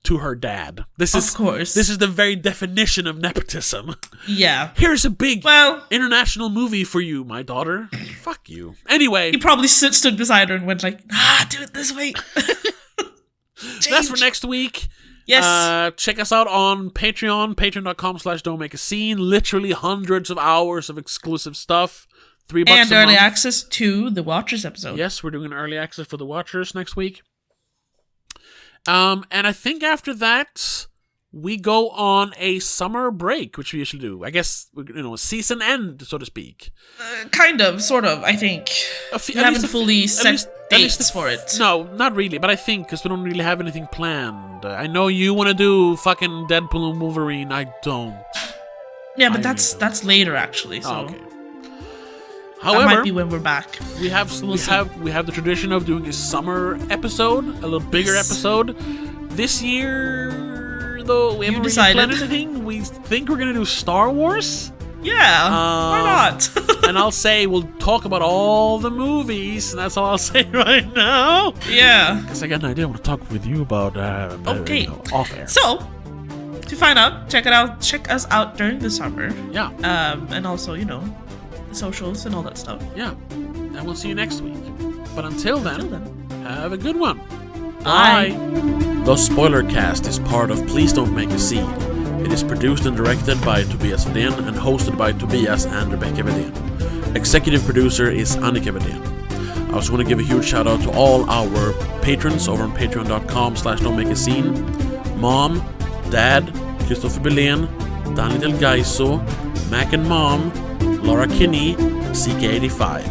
[SPEAKER 1] to her dad. This is the very definition of nepotism.
[SPEAKER 2] Yeah.
[SPEAKER 1] Here's a big international movie for you, my daughter. Fuck you. Anyway,
[SPEAKER 2] he probably stood beside her and went do it this way.
[SPEAKER 1] That's for next week.
[SPEAKER 2] Yes.
[SPEAKER 1] Check us out on Patreon, patreon.com/don'tmakeascene. Literally hundreds of hours of exclusive stuff. $3
[SPEAKER 2] and
[SPEAKER 1] a
[SPEAKER 2] early
[SPEAKER 1] month.
[SPEAKER 2] access to the Watchers episode.
[SPEAKER 1] Yes, we're doing an early access for the Watchers next week. And I think after that, we go on a summer break, which we usually do. I guess, season end, so to speak.
[SPEAKER 2] Kind of, sort of, I think. We haven't fully set dates for it.
[SPEAKER 1] No, not really, but I think, because we don't really have anything planned. I know you want to do fucking Deadpool and Wolverine, I don't.
[SPEAKER 2] Yeah, but that's later, actually, so...
[SPEAKER 1] Oh, okay. However,
[SPEAKER 2] that might be when we're back.
[SPEAKER 1] We have the tradition of doing a summer episode, a little bigger episode. This year, though, we haven't really planned anything. We think we're gonna do Star Wars.
[SPEAKER 2] Yeah, why not?
[SPEAKER 1] And I'll say we'll talk about all the movies, and that's all I'll say right now.
[SPEAKER 2] Yeah.
[SPEAKER 1] Because I got an idea I want to talk with you about
[SPEAKER 2] okay.
[SPEAKER 1] Off air.
[SPEAKER 2] So, to find out, check us out during the summer.
[SPEAKER 1] Yeah.
[SPEAKER 2] And also, socials and all that stuff.
[SPEAKER 1] Yeah. And we'll see you next week. But until then, have a good one.
[SPEAKER 2] Bye.
[SPEAKER 1] The Spoiler Cast is part of Please Don't Make a Scene. It is produced and directed by Tobias Vedén and hosted by Tobias and Rebecca Vedén. Executive producer is Annika Vedén. I also want to give a huge shout out to all our patrons over on patreon.com/don'tmakeascene. Mom, Dad, Christopher Belén, Daniel Del Gaiso, Mac and Mom, Laura Kinney, CK85.